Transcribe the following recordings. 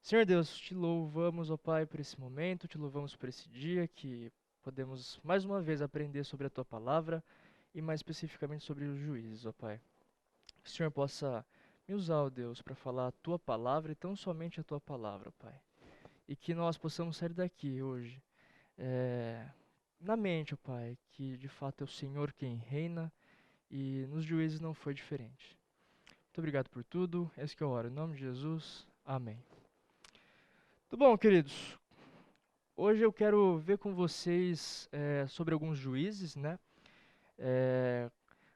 Senhor Deus, te louvamos, ó Pai, por esse momento, te louvamos por esse dia que podemos mais uma vez aprender sobre a tua palavra e mais especificamente sobre os juízes, ó Pai. Que o Senhor possa me usar, ó Deus, para falar a tua palavra e tão somente a tua palavra, Pai. E que nós possamos sair daqui hoje eh, na mente, ó Pai, que de fato é o Senhor quem reina e nos juízes não foi diferente. Muito obrigado por tudo, é isso que eu oro. Em nome de Jesus, amém. Tudo bom, queridos? Hoje eu quero ver com vocês sobre alguns juízes, né? Eh,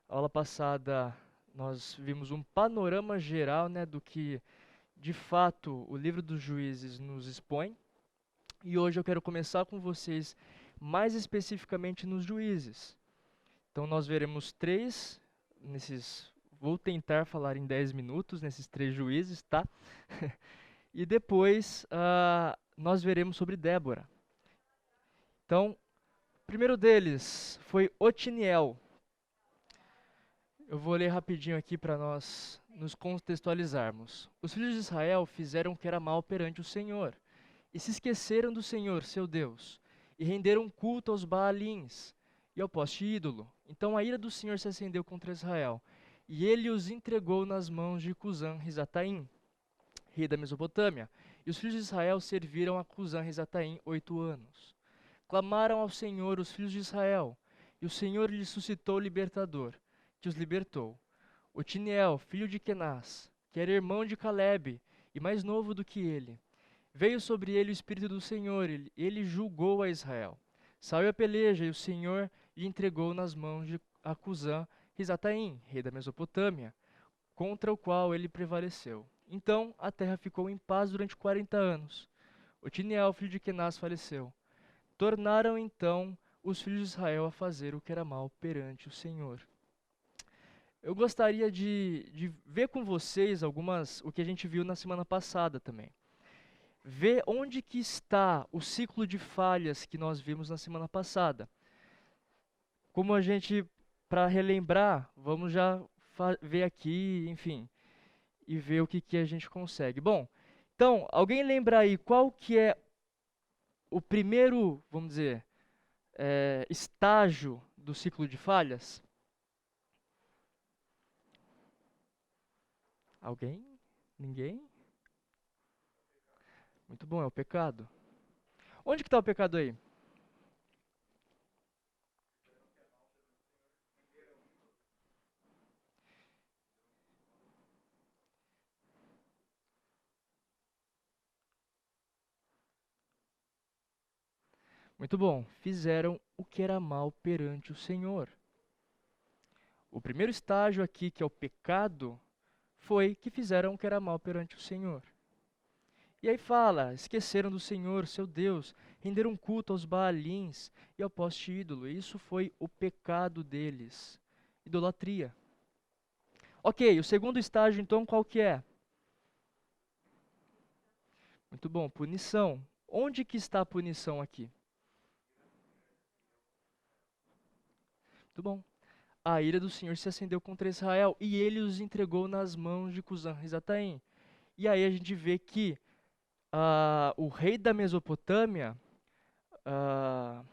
aula passada nós vimos um panorama geral, né, do que de fato o livro dos juízes nos expõe. E hoje eu quero começar com vocês mais especificamente nos juízes. Então nós veremos três nesses. Vou tentar falar em 10 minutos nesses três juízes, tá? E depois nós veremos sobre Débora. Então, o primeiro deles foi Otiniel. Eu vou ler rapidinho aqui para nós nos contextualizarmos. Os filhos de Israel fizeram o que era mal perante o Senhor, e se esqueceram do Senhor, seu Deus, e renderam culto aos Baalins e ao poste ídolo. Então a ira do Senhor se acendeu contra Israel, e ele os entregou nas mãos de Cusã-Risataim, rei da Mesopotâmia. E os filhos de Israel serviram a Cusã-Risataim 8 anos. Clamaram ao Senhor os filhos de Israel, e o Senhor lhes suscitou o libertador, que os libertou. Otiniel, filho de Kenaz, que era irmão de Calebe, e mais novo do que ele. Veio sobre ele o Espírito do Senhor, ele julgou a Israel. Saiu a peleja, e o Senhor lhe entregou nas mãos de Acusã, Risataim, rei da Mesopotâmia, contra o qual ele prevaleceu. Então a terra ficou em paz durante 40 anos. Otiniel, filho de Kenaz, faleceu. Tornaram então os filhos de Israel a fazer o que era mal perante o Senhor. Eu gostaria de ver com vocês o que a gente viu na semana passada também. Ver onde que está o ciclo de falhas que nós vimos na semana passada. Como a gente, para relembrar, vamos já ver aqui, enfim, e ver o que que a gente consegue. Bom, então, alguém lembra aí qual que é o primeiro, vamos dizer, estágio do ciclo de falhas? Alguém? Ninguém? Muito bom, é o pecado. Onde que está o pecado aí? Muito bom. Fizeram o que era mal perante o Senhor. O primeiro estágio aqui, que é o pecado, foi que fizeram o que era mal perante o Senhor. E aí fala, esqueceram do Senhor, seu Deus, renderam culto aos Baalins e ao poste ídolo. E isso foi o pecado deles. Idolatria. Ok, o segundo estágio então qual que é? Muito bom, punição. Onde que está a punição aqui? Muito bom. A ira do Senhor se acendeu contra Israel e ele os entregou nas mãos de Cusã-Risataim. E aí a gente vê que o rei da Mesopotâmia ah,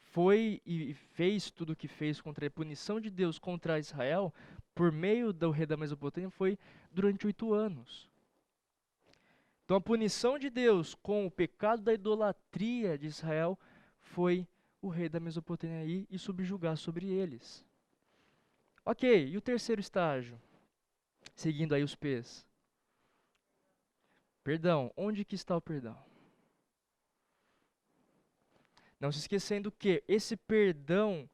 foi e fez tudo o que fez contra a punição de Deus contra Israel por meio do rei da Mesopotâmia foi durante 8 anos. Então a punição de Deus com o pecado da idolatria de Israel foi o rei da Mesopotâmia ir e subjugar sobre eles. Ok, e o terceiro estágio? Seguindo aí os P's. Perdão, onde que está o perdão? Não se esquecendo que esse perdão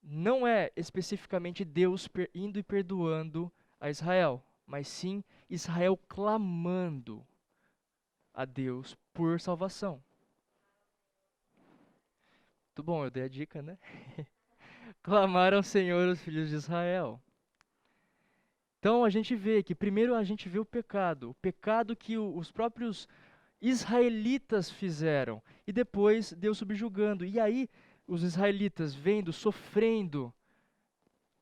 não é especificamente Deus indo e perdoando a Israel, mas sim Israel clamando a Deus por salvação. Muito bom, eu dei a dica, né? Clamaram ao Senhor os filhos de Israel. Então a gente vê que primeiro a gente vê o pecado que os próprios israelitas fizeram, e depois Deus subjugando. E aí os israelitas vendo, sofrendo,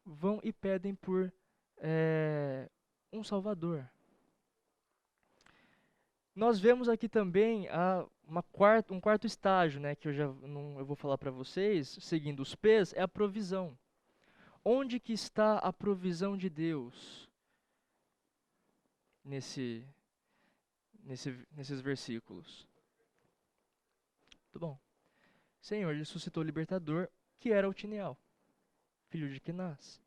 vão e pedem por um Salvador. Nós vemos aqui também um quarto estágio, né, que eu já não, eu vou falar para vocês, seguindo os P's, é a provisão. Onde que está a provisão de Deus nesse, nesses versículos? Muito bom. Senhor, ele suscitou o libertador, que era Otiniel, filho de Kenaz.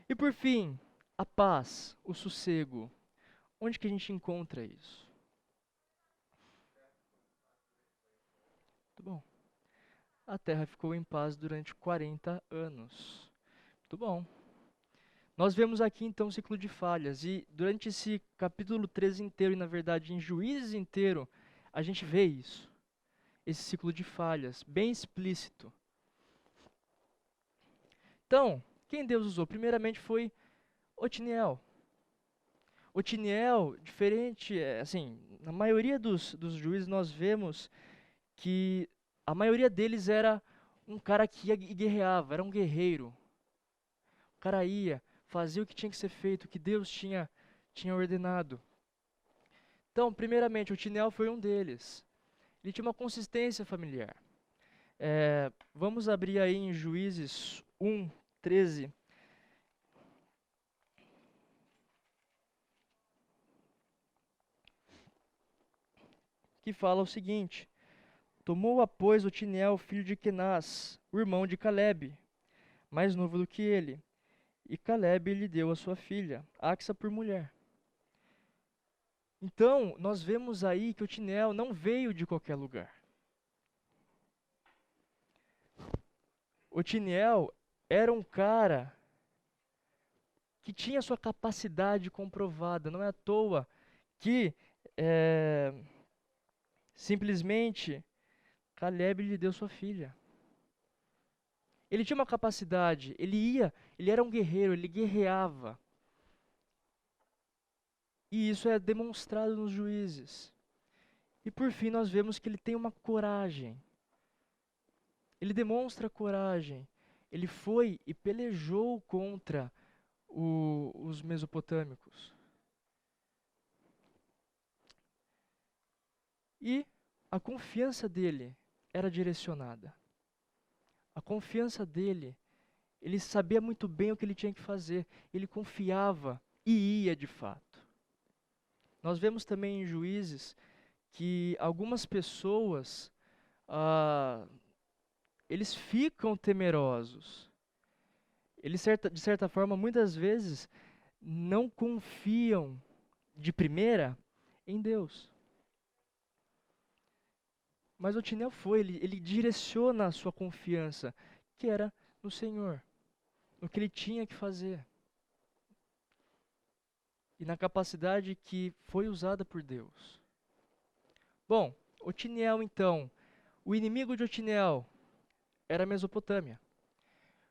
E por fim, a paz, o sossego. Onde que a gente encontra isso? Muito bom. A terra ficou em paz durante 40 anos. Muito bom. Nós vemos aqui então o ciclo de falhas, e durante esse capítulo 13 inteiro, e na verdade em Juízes inteiro, a gente vê isso. Esse ciclo de falhas, bem explícito. Então, quem Deus usou? Primeiramente foi Otiniel. Otiniel, diferente, assim, na maioria dos juízes nós vemos que a maioria deles era um cara que ia e guerreava, era um guerreiro. O cara ia, fazia o que tinha que ser feito, o que Deus tinha ordenado. Então, primeiramente, Otiniel foi um deles. Ele tinha uma consistência familiar. Vamos abrir aí em Juízes 1, 13. Que fala o seguinte: tomou, pois, Otiniel, filho de Kenaz, o irmão de Calebe, mais novo do que ele, e Calebe lhe deu a sua filha, Axa, por mulher. Então, nós vemos aí que Otiniel não veio de qualquer lugar. Otiniel era um cara que tinha sua capacidade comprovada. Não é à toa que simplesmente Calebe lhe deu sua filha. Ele tinha uma capacidade, ele era um guerreiro, ele guerreava. E isso é demonstrado nos juízes. E por fim nós vemos que ele tem uma coragem. Ele demonstra coragem. Ele foi e pelejou contra os mesopotâmicos. E a confiança dele era direcionada. A confiança dele, ele sabia muito bem o que ele tinha que fazer. Ele confiava e ia de fato. Nós vemos também em Juízes que algumas pessoas, eles ficam temerosos. Eles, de certa forma, muitas vezes, não confiam de primeira em Deus. Mas Otiniel foi, ele direciona a sua confiança, que era no Senhor, no que ele tinha que fazer. E na capacidade que foi usada por Deus. Bom, Otiniel então, o inimigo de Otiniel era a Mesopotâmia.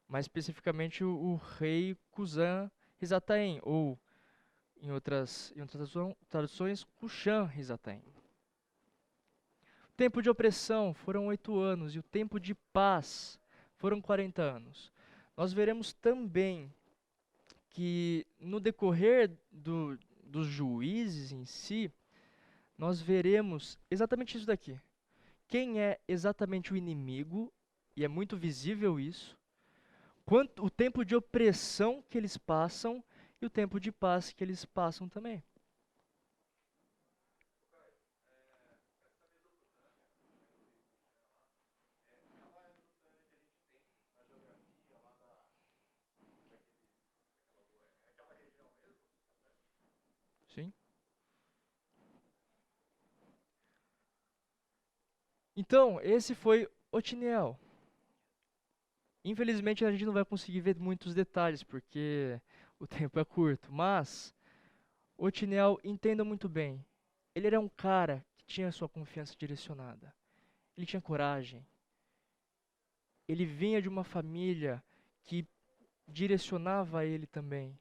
Mais especificamente o rei Cusã-Risataim, ou em outras traduções, Cuxã-Risataim. O tempo de opressão foram 8 anos e o tempo de paz foram 40 anos. Nós veremos também que no decorrer dos juízes em si, nós veremos exatamente isso daqui. Quem é exatamente o inimigo, e é muito visível isso, quanto o tempo de opressão que eles passam e o tempo de paz que eles passam também. Sim. Então, esse foi Otiniel. Infelizmente a gente não vai conseguir ver muitos detalhes, porque o tempo é curto, mas Otiniel, entenda muito bem, ele era um cara que tinha sua confiança direcionada. Ele tinha coragem. Ele vinha de uma família que direcionava ele também.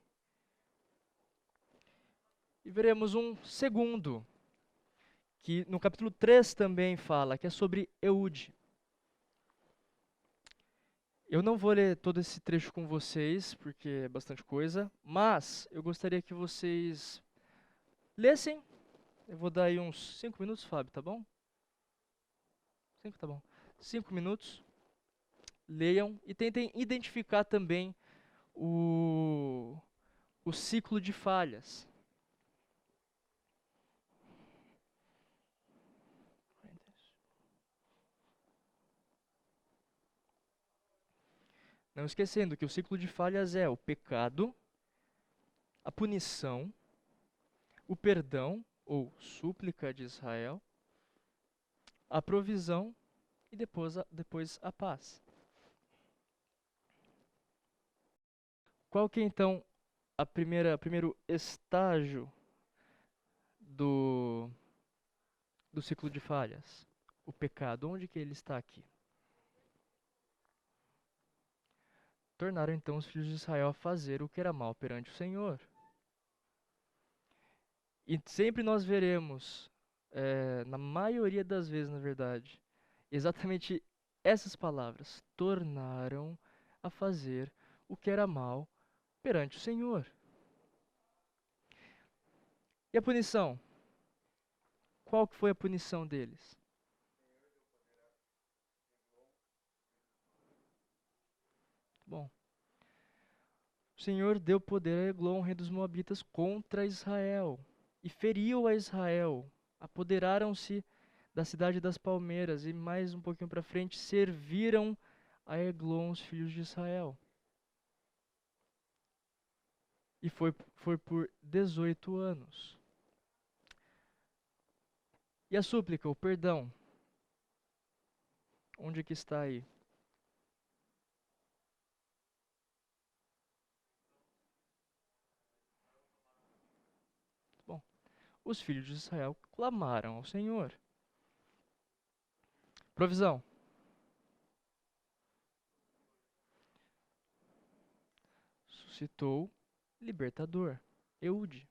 E veremos um segundo, que no capítulo 3 também fala, que é sobre Eude. Eu não vou ler todo esse trecho com vocês, porque é bastante coisa, mas eu gostaria que vocês lessem Eu vou dar aí uns 5 minutos, Fábio, tá bom? 5 tá bom. 5 minutos. Leiam e tentem identificar também o, o ciclo de falhas. Não esquecendo que o ciclo de falhas é o pecado, a punição, o perdão ou súplica de Israel, a provisão e depois a paz. Qual que é então primeiro estágio do, do ciclo de falhas? O pecado. Onde que ele está aqui? Tornaram então os filhos de Israel a fazer o que era mal perante o Senhor. E sempre nós veremos, na maioria das vezes, na verdade, exatamente essas palavras: tornaram a fazer o que era mal perante o Senhor. E a punição? Qual que foi a punição deles? Bom, o Senhor deu poder a Eglon, rei dos Moabitas, contra Israel, e feriu a Israel. Apoderaram-se da cidade das palmeiras, e mais um pouquinho para frente, serviram a Eglon, os filhos de Israel. E foi por 18 anos. E a súplica, o perdão, onde que está aí? Bom, os filhos de Israel clamaram ao Senhor. Provisão. Suscitou libertador, Eude,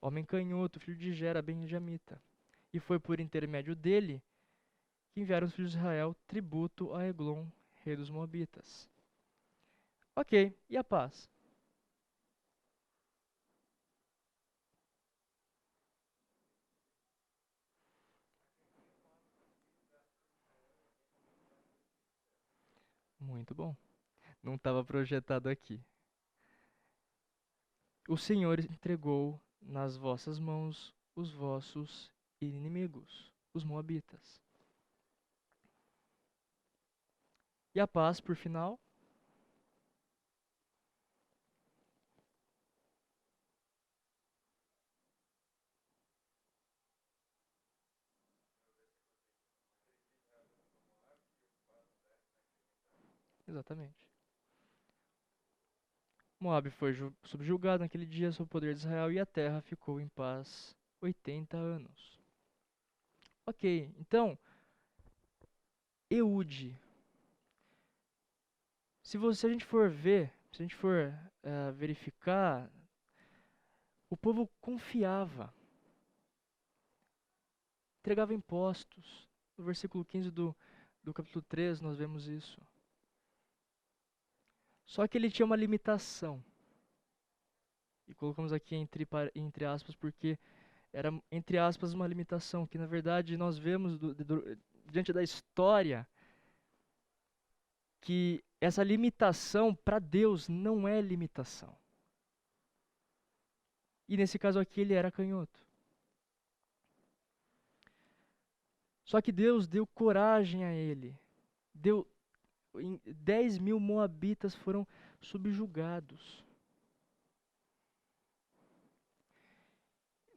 homem canhoto, filho de Gera, benjamita. E foi por intermédio dele que enviaram os filhos de Israel tributo a Eglon, rei dos Moabitas. Ok, e a paz? Muito bom. Não estava projetado aqui. O Senhor entregou nas vossas mãos os vossos inimigos, os Moabitas. E a paz, por final? Exatamente. Moabe foi subjugado naquele dia sob o poder de Israel e a terra ficou em paz 80 anos. Ok, então, Eude. Se a gente for ver, se a gente for verificar, o povo confiava, entregava impostos. No versículo 15 do capítulo 3 nós vemos isso. Só que ele tinha uma limitação. E colocamos aqui entre aspas porque era, entre aspas, uma limitação, que na verdade nós vemos diante da história que essa limitação para Deus não é limitação. E nesse caso aqui ele era canhoto. Só que Deus deu coragem a ele. 10 mil moabitas foram subjugados.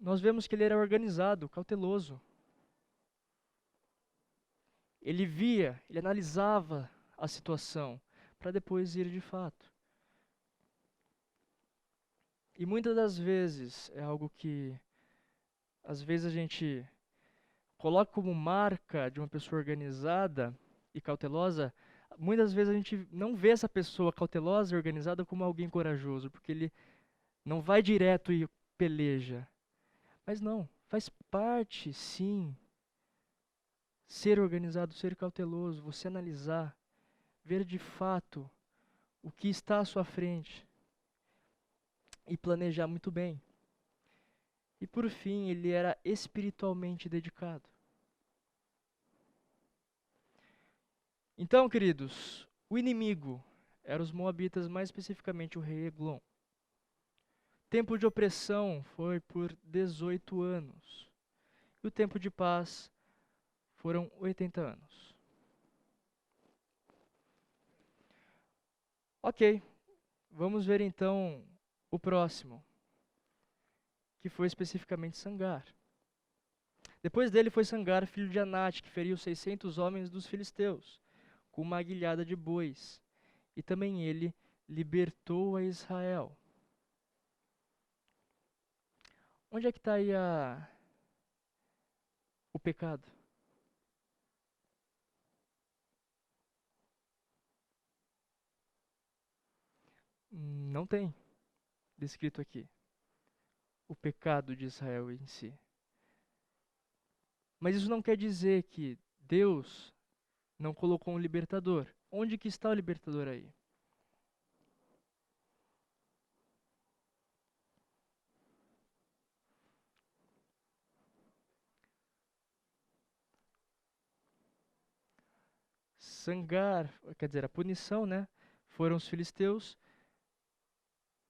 Nós vemos que ele era organizado, cauteloso. Ele via, ele analisava a situação para depois ir de fato. E muitas das vezes é algo que às vezes a gente coloca como marca de uma pessoa organizada e cautelosa. Muitas vezes a gente não vê essa pessoa cautelosa e organizada como alguém corajoso, porque ele não vai direto e peleja. Mas não, faz parte, sim, ser organizado, ser cauteloso, você analisar, ver de fato o que está à sua frente e planejar muito bem. E por fim, ele era espiritualmente dedicado. Então, queridos, o inimigo era os moabitas, mais especificamente o rei Eglon. Tempo de opressão foi por 18 anos. E o tempo de paz foram 80 anos. Ok, vamos ver então o próximo, que foi especificamente Sangar. Depois dele foi Sangar, filho de Anate, que feriu 600 homens dos filisteus, com uma aguilhada de bois. E também ele libertou a Israel. Onde é que está aí o pecado? Não tem descrito aqui o pecado de Israel em si. Mas isso não quer dizer que Deus não colocou um libertador. Onde que está o libertador aí? Sangar, quer dizer, a punição, né? Foram os filisteus.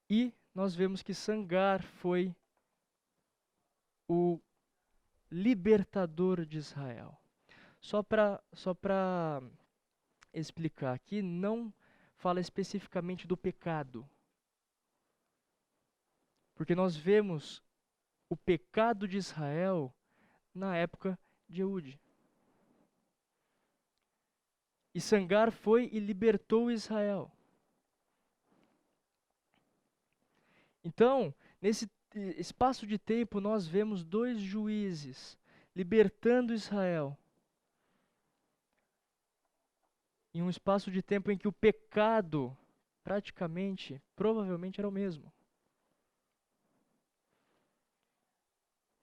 E nós vemos que Sangar foi o libertador de Israel. Só para explicar aqui, não fala especificamente do pecado. Porque nós vemos o pecado de Israel na época de Eude. E Sangar foi e libertou Israel. Então, nesse espaço de tempo, nós vemos dois juízes libertando Israel. Em um espaço de tempo em que o pecado, praticamente, provavelmente era o mesmo.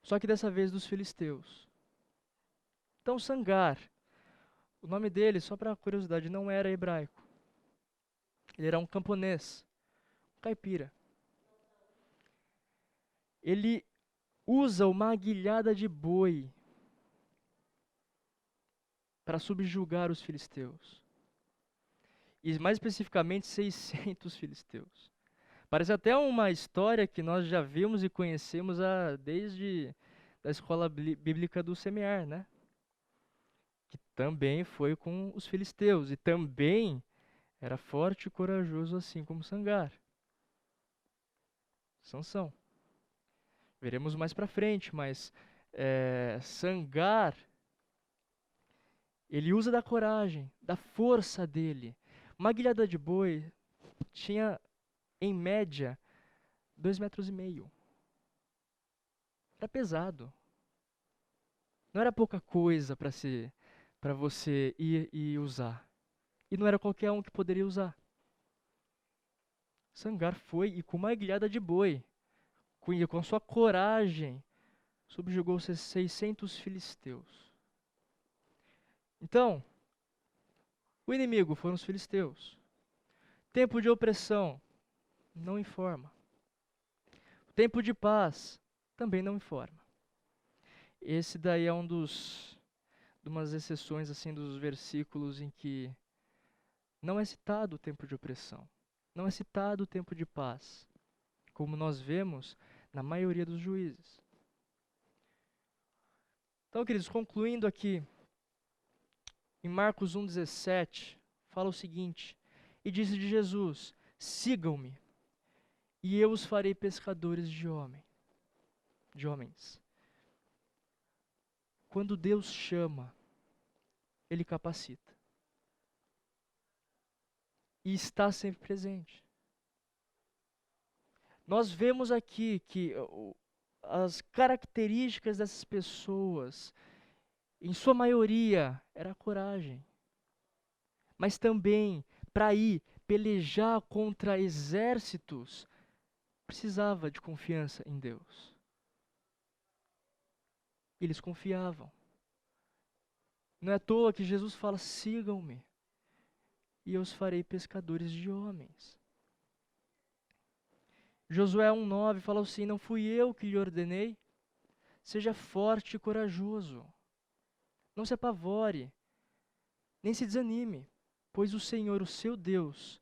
Só que dessa vez dos filisteus. Então, Sangar, o nome dele, só para curiosidade, não era hebraico. Ele era um camponês, um caipira. Ele usa uma aguilhada de boi para subjugar os filisteus. E mais especificamente 600 filisteus. Parece até uma história que nós já vimos e conhecemos desde a escola bíblica do Semear, né? Que também foi com os filisteus e também era forte e corajoso assim como Sangar. Sansão. Veremos mais para frente, mas Sangar, ele usa da coragem, da força dele. Uma aguilhada de boi tinha, em média, 2,5 metros. Era pesado. Não era pouca coisa para você ir e usar. E não era qualquer um que poderia usar. Sangar foi e com uma aguilhada de boi, com sua coragem, subjugou 600 filisteus. Então, o inimigo foram os filisteus. Tempo de opressão, não informa. Tempo de paz, também não informa. Esse daí é de umas exceções assim dos versículos em que não é citado o tempo de opressão, não é citado o tempo de paz, como nós vemos na maioria dos juízes. Então, queridos, concluindo aqui, em Marcos 1,17, fala o seguinte: E disse de Jesus: Sigam-me, e eu os farei pescadores de homens. Quando Deus chama, Ele capacita. E está sempre presente. Nós vemos aqui que as características dessas pessoas, em sua maioria, era a coragem. Mas também, para ir pelejar contra exércitos, precisava de confiança em Deus. Eles confiavam. Não é à toa que Jesus fala: sigam-me, e eu os farei pescadores de homens. Josué 1,9 fala assim: não fui eu que lhe ordenei, Seja forte e corajoso. Não se apavore, nem se desanime, pois o Senhor, o seu Deus,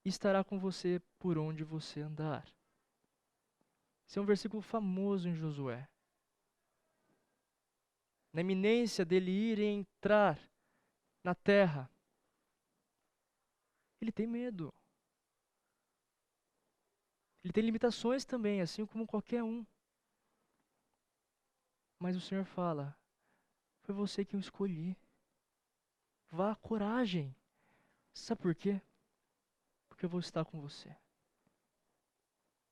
estará com você por onde você andar. Esse é um versículo famoso em Josué. Na iminência dele ir e entrar na terra, ele tem medo. Ele tem limitações também, assim como qualquer um. Mas o Senhor fala: foi você que eu escolhi. Vá, coragem. Sabe por quê? Porque eu vou estar com você.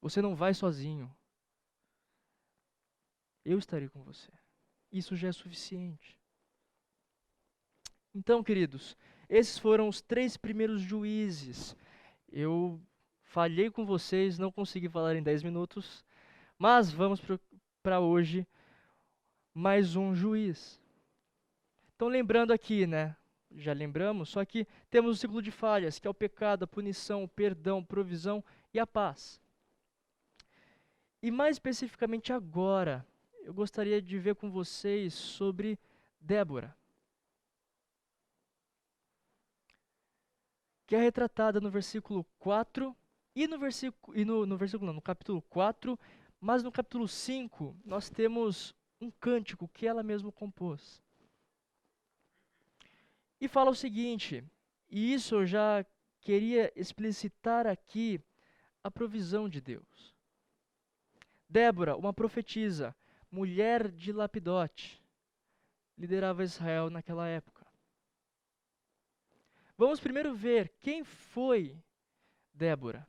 Você não vai sozinho. Eu estarei com você. Isso já é suficiente. Então, queridos, esses foram os 3 primeiros juízes. Eu falhei com vocês, não consegui falar em 10 minutos, mas vamos para hoje mais um juiz. Então, lembrando aqui, né? Já lembramos, só que temos o ciclo de falhas, que é o pecado, a punição, o perdão, provisão e a paz. E mais especificamente agora, eu gostaria de ver com vocês sobre Débora, que é retratada no versículo 4 e no capítulo 4, mas no capítulo 5 nós temos um cântico que ela mesma compôs. E fala o seguinte, e isso eu já queria explicitar aqui a provisão de Deus. Débora, uma profetisa, mulher de Lapidote, liderava Israel naquela época. Vamos primeiro ver quem foi Débora.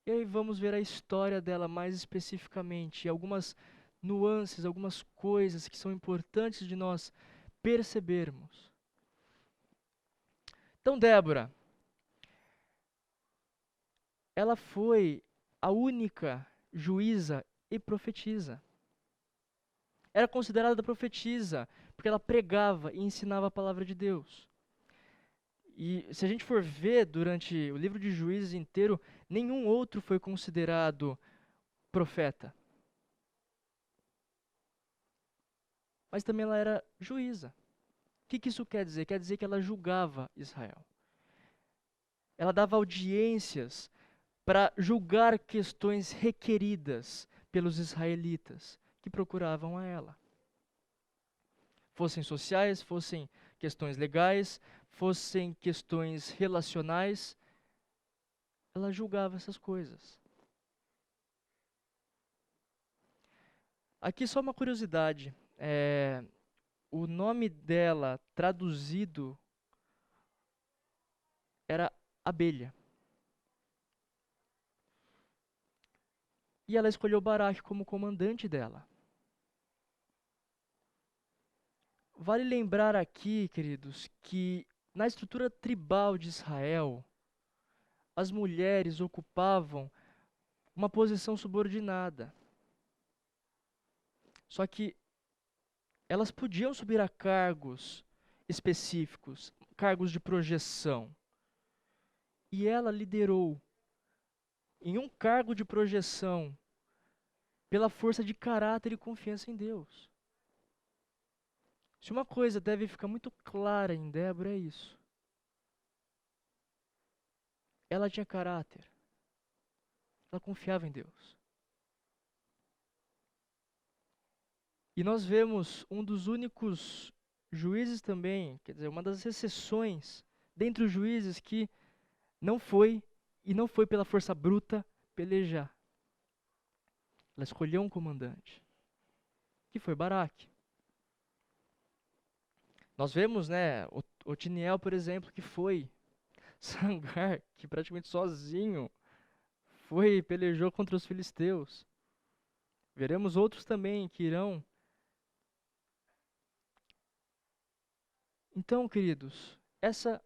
E aí vamos ver a história dela mais especificamente, e algumas nuances, algumas coisas que são importantes de nós percebermos. Então, Débora, ela foi a única juíza e profetisa. Era considerada profetisa, porque ela pregava e ensinava a palavra de Deus. E se a gente for ver durante o livro de Juízes inteiro, nenhum outro foi considerado profeta. Mas também ela era juíza. O que isso quer dizer? Quer dizer que ela julgava Israel. Ela dava audiências para julgar questões requeridas pelos israelitas que procuravam a ela. Fossem sociais, fossem questões legais, fossem questões relacionais, ela julgava essas coisas. Aqui só uma curiosidade. O nome dela traduzido era abelha. E ela escolheu Baraque como comandante dela. Vale lembrar aqui, queridos, que na estrutura tribal de Israel, as mulheres ocupavam uma posição subordinada. Só que elas podiam subir a cargos específicos, cargos de projeção. E ela liderou em um cargo de projeção pela força de caráter e confiança em Deus. Se uma coisa deve ficar muito clara em Débora é isso. Ela tinha caráter. Ela confiava em Deus. E nós vemos um dos únicos juízes também, quer dizer, uma das exceções dentre os juízes que não foi, e não foi pela força bruta, pelejar. Ela escolheu um comandante, que foi Baraque. Nós vemos, né, Otiniel, por exemplo, que foi. Sangar, que praticamente sozinho foi e pelejou contra os filisteus. Veremos outros também que irão. Então, queridos, esse é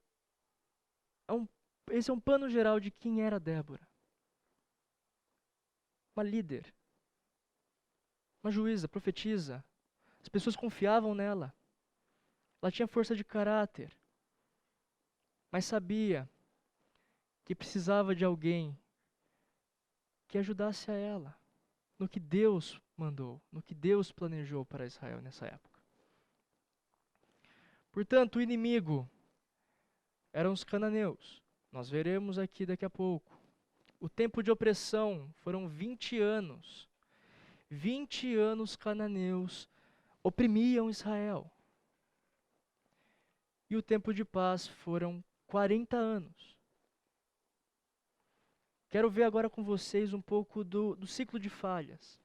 um pano geral de quem era Débora. Uma líder, uma juíza, profetisa. As pessoas confiavam nela. Ela tinha força de caráter, mas sabia que precisava de alguém que ajudasse a ela no que Deus mandou, no que Deus planejou para Israel nessa época. Portanto, o inimigo eram os cananeus. Nós veremos aqui daqui a pouco. O tempo de opressão foram 20 anos. 20 anos cananeus oprimiam Israel. E o tempo de paz foram 40 anos. Quero ver agora com vocês um pouco do ciclo de falhas.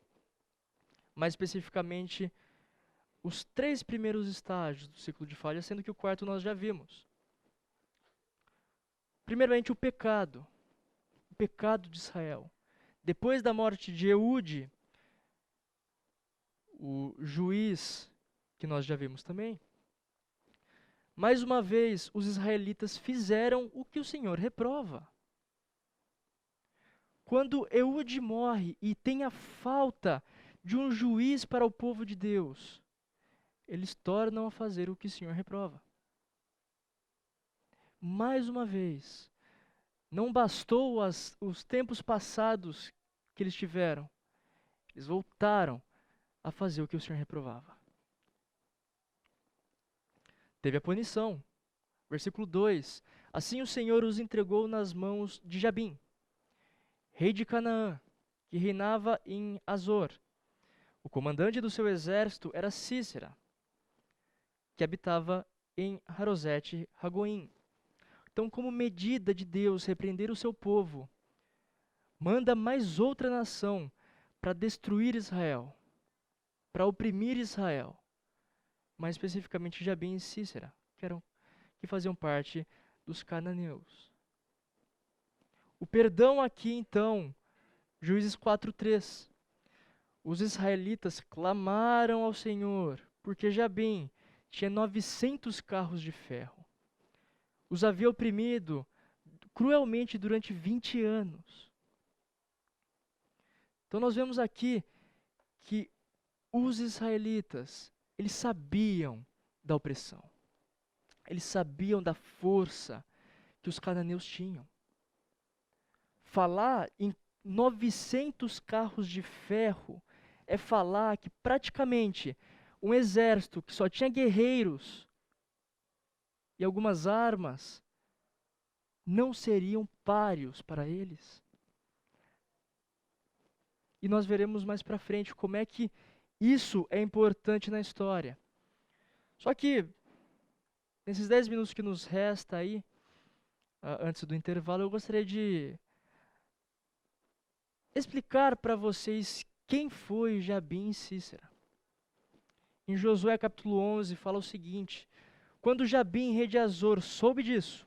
Mais especificamente, os 3 primeiros estágios do ciclo de falhas, sendo que o quarto nós já vimos. Primeiramente, o pecado de Israel. Depois da morte de Eude, o juiz, que nós já vimos também, mais uma vez, os israelitas fizeram o que o Senhor reprova. Quando Eude morre e tem a falta de um juiz para o povo de Deus, eles tornam a fazer o que o Senhor reprova. Mais uma vez, não bastou os tempos passados que eles tiveram, eles voltaram a fazer o que o Senhor reprovava. Teve a punição. Versículo 2. Assim o Senhor os entregou nas mãos de Jabim, rei de Canaã, que reinava em Azor. O comandante do seu exército era Sísera, que habitava em Harosete Ragoim. Então, como medida de Deus repreender o seu povo, manda mais outra nação para destruir Israel, para oprimir Israel, mais especificamente Jabim e Sísera, que faziam parte dos cananeus. O perdão aqui, então, Juízes 4:3. Os israelitas clamaram ao Senhor, porque Jabim tinha 900 carros de ferro. Os havia oprimido cruelmente durante 20 anos. Então nós vemos aqui que os israelitas, eles sabiam da opressão. Eles sabiam da força que os cananeus tinham. Falar em 900 carros de ferro é falar que praticamente um exército que só tinha guerreiros e algumas armas não seriam páreos para eles. E nós veremos mais para frente como é que isso é importante na história. Só que, nesses 10 minutos que nos resta aí, antes do intervalo, eu gostaria de explicar para vocês quem foi Jabim e Sísera. Em Josué capítulo 11 fala o seguinte: quando Jabim, rei de Azor, soube disso,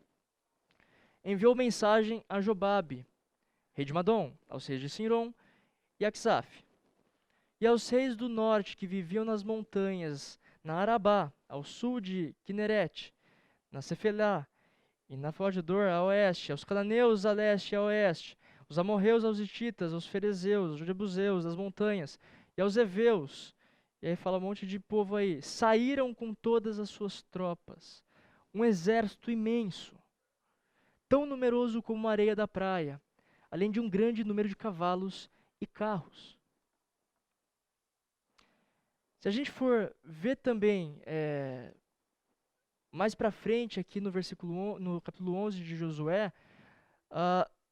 enviou mensagem a Jobabe, rei de Madom, aos reis de Sinrom e Aksaf, e aos reis do norte que viviam nas montanhas, na Arabá, ao sul de Quinerete, na Cefelá e na Fodedor a oeste, aos cananeus a leste e a oeste, os amorreus, aos hititas, aos ferezeus, aos jebuseus das montanhas e aos heveus. E aí fala um monte de povo aí. Saíram com todas as suas tropas, um exército imenso, tão numeroso como a areia da praia, além de um grande número de cavalos e carros. Se a gente for ver também mais para frente aqui no capítulo 11 de Josué,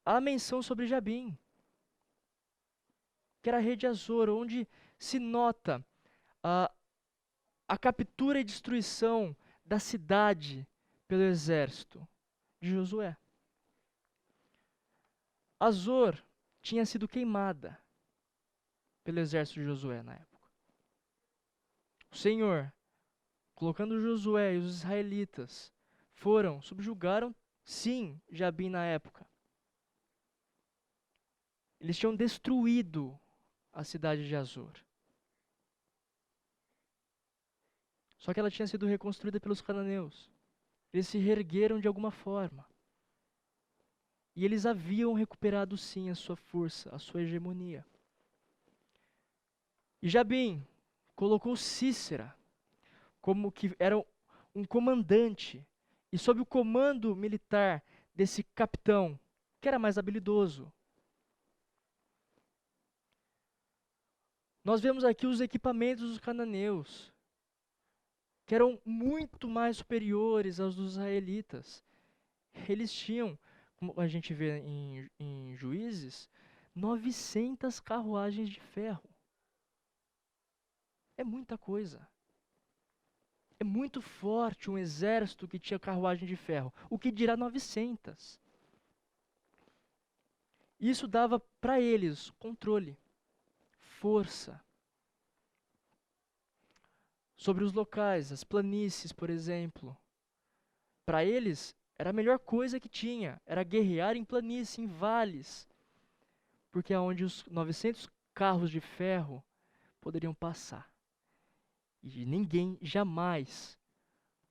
há menção sobre Jabim, que era rei de Azor, onde se nota a captura e destruição da cidade pelo exército de Josué. Azor tinha sido queimada pelo exército de Josué na época. O Senhor, colocando Josué e os israelitas, subjugaram, sim, Jabim na época. Eles tinham destruído a cidade de Azor. Só que ela tinha sido reconstruída pelos cananeus. Eles se reergueram de alguma forma. E eles haviam recuperado sim a sua força, a sua hegemonia. E Jabim colocou Sísera como que era um comandante, e sob o comando militar desse capitão, que era mais habilidoso. Nós vemos aqui os equipamentos dos cananeus, que eram muito mais superiores aos dos israelitas. Eles tinham, como a gente vê em Juízes, 900 carruagens de ferro. É muita coisa. É muito forte um exército que tinha carruagem de ferro. O que dirá 900? Isso dava para eles controle, força sobre os locais, as planícies, por exemplo. Para eles, era a melhor coisa que tinha, era guerrear em planícies, em vales, porque é onde os 900 carros de ferro poderiam passar. E ninguém jamais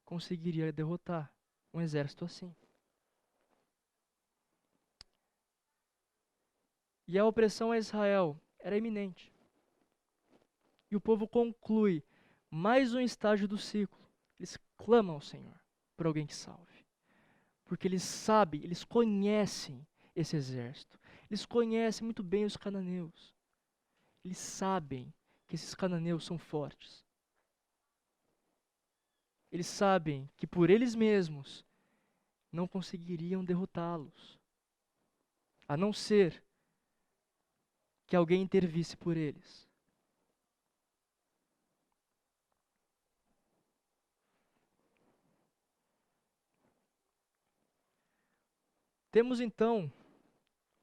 conseguiria derrotar um exército assim. E a opressão a Israel era iminente. E o povo conclui mais um estágio do ciclo. Eles clamam ao Senhor por alguém que salve. Porque eles sabem, eles conhecem esse exército. Eles conhecem muito bem os cananeus. Eles sabem que esses cananeus são fortes. Eles sabem que por eles mesmos não conseguiriam derrotá-los, a não ser que alguém intervisse por eles. Temos então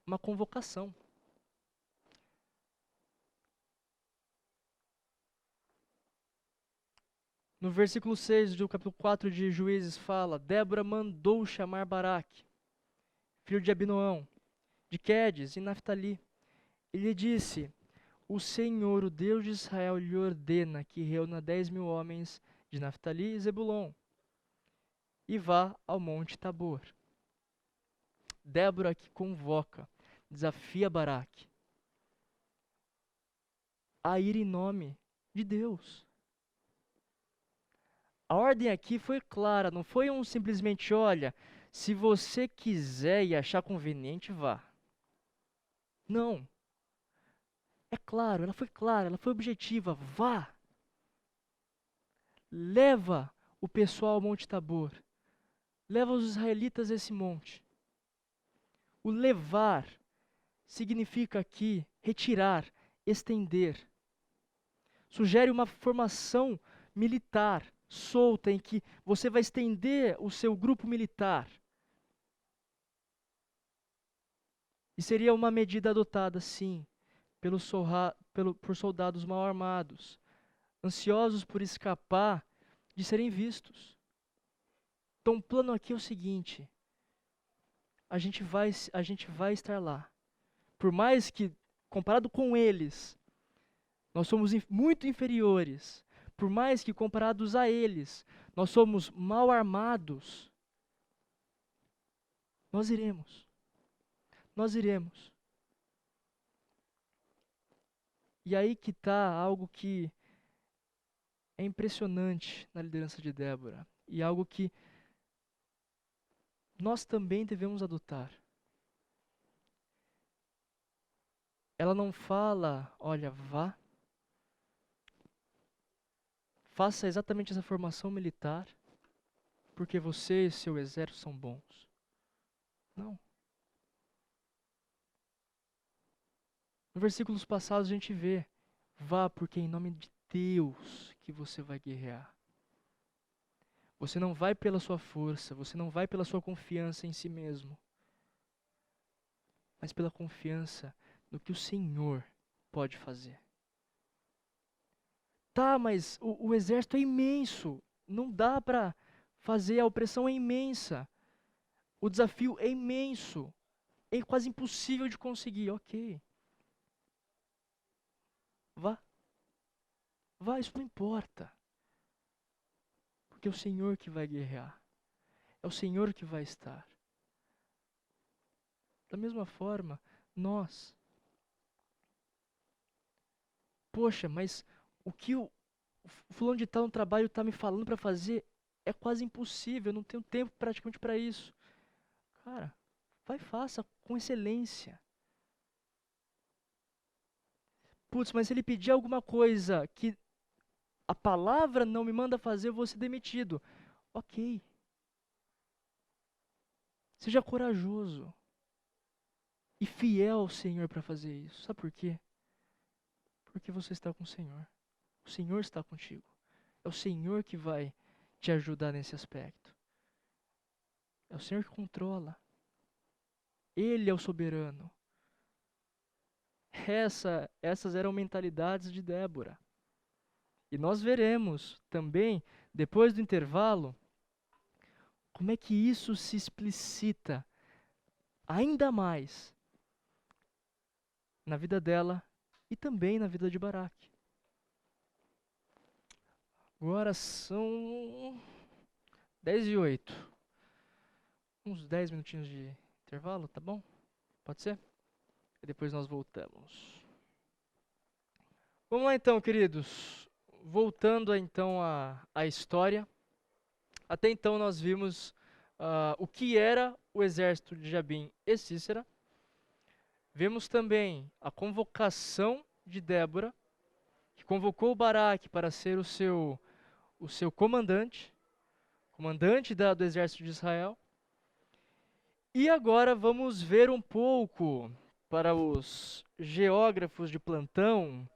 uma convocação. No versículo 6 do capítulo 4 de Juízes fala: Débora mandou chamar Baraque, filho de Abinoão, de Quedes e Naftali. Ele disse: O Senhor, o Deus de Israel, lhe ordena que reúna 10.000 homens de Naftali e Zebulon e vá ao monte Tabor. Débora que convoca, desafia Baraque a ir em nome de Deus. A ordem aqui foi clara, não foi simplesmente, olha, se você quiser e achar conveniente, vá. Não. É claro, ela foi clara, ela foi objetiva, vá. Leva o pessoal ao Monte Tabor. Leva os israelitas a esse monte. O levar significa aqui retirar, estender. Sugere uma formação militar solta em que você vai estender o seu grupo militar. E seria uma medida adotada, sim, por soldados mal armados, ansiosos por escapar de serem vistos. Então o plano aqui é o seguinte: a gente vai estar lá. Por mais que, comparado com eles, nós somos muito inferiores, por mais que comparados a eles, nós somos mal armados, nós iremos. Nós iremos. E aí que está algo que é impressionante na liderança de Débora, e algo que nós também devemos adotar. Ela não fala, olha, vá, faça exatamente essa formação militar, porque você e seu exército são bons. Não. No versículos passados a gente vê, vá, porque é em nome de Deus que você vai guerrear. Você não vai pela sua força, você não vai pela sua confiança em si mesmo, mas pela confiança no que o Senhor pode fazer. Tá, mas o exército é imenso. Não dá para fazer, a opressão é imensa. O desafio é imenso. É quase impossível de conseguir. Ok. Vá. Vá, isso não importa. Porque é o Senhor que vai guerrear. É o Senhor que vai estar. Da mesma forma, nós. Poxa, mas o que o fulano de tal no trabalho está me falando para fazer é quase impossível. Eu não tenho tempo praticamente para isso. Cara, vai e faça com excelência. Putz, mas se ele pedir alguma coisa que a palavra não me manda fazer, eu vou ser demitido. Ok. Seja corajoso e fiel ao Senhor para fazer isso. Sabe por quê? Porque você está com o Senhor. O Senhor está contigo. É o Senhor que vai te ajudar nesse aspecto. É o Senhor que controla. Ele é o soberano. Essas eram mentalidades de Débora. E nós veremos também, depois do intervalo, como é que isso se explicita ainda mais na vida dela e também na vida de Baraque. Agora são 10:08. Uns 10 minutinhos de intervalo, tá bom? Pode ser? E depois nós voltamos. Vamos lá então, queridos. Voltando então à história. Até então nós vimos o que era o exército de Jabim e Sísera. Vemos também a convocação de Débora, que convocou Baraque para ser o seu comandante do exército de Israel. E agora vamos ver um pouco para os geógrafos de plantão.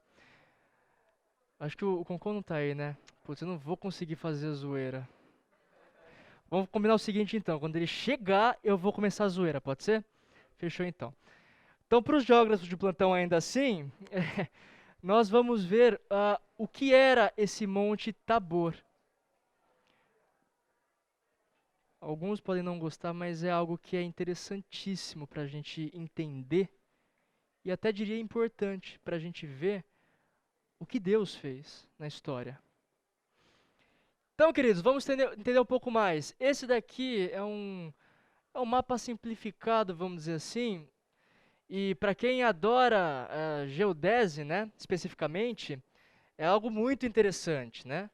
Acho que o Concon não tá aí, né? Putz, eu não vou conseguir fazer a zoeira. Vamos combinar o seguinte então, quando ele chegar, eu vou começar a zoeira, pode ser? Fechou então. Então, para os geógrafos de plantão ainda assim, nós vamos ver o que era esse Monte Tabor. Alguns podem não gostar, mas é algo que é interessantíssimo para a gente entender e até diria importante para a gente ver o que Deus fez na história. Então, queridos, vamos entender um pouco mais. Esse daqui é um mapa simplificado, vamos dizer assim, e para quem adora geodese, né, especificamente, é algo muito interessante, né?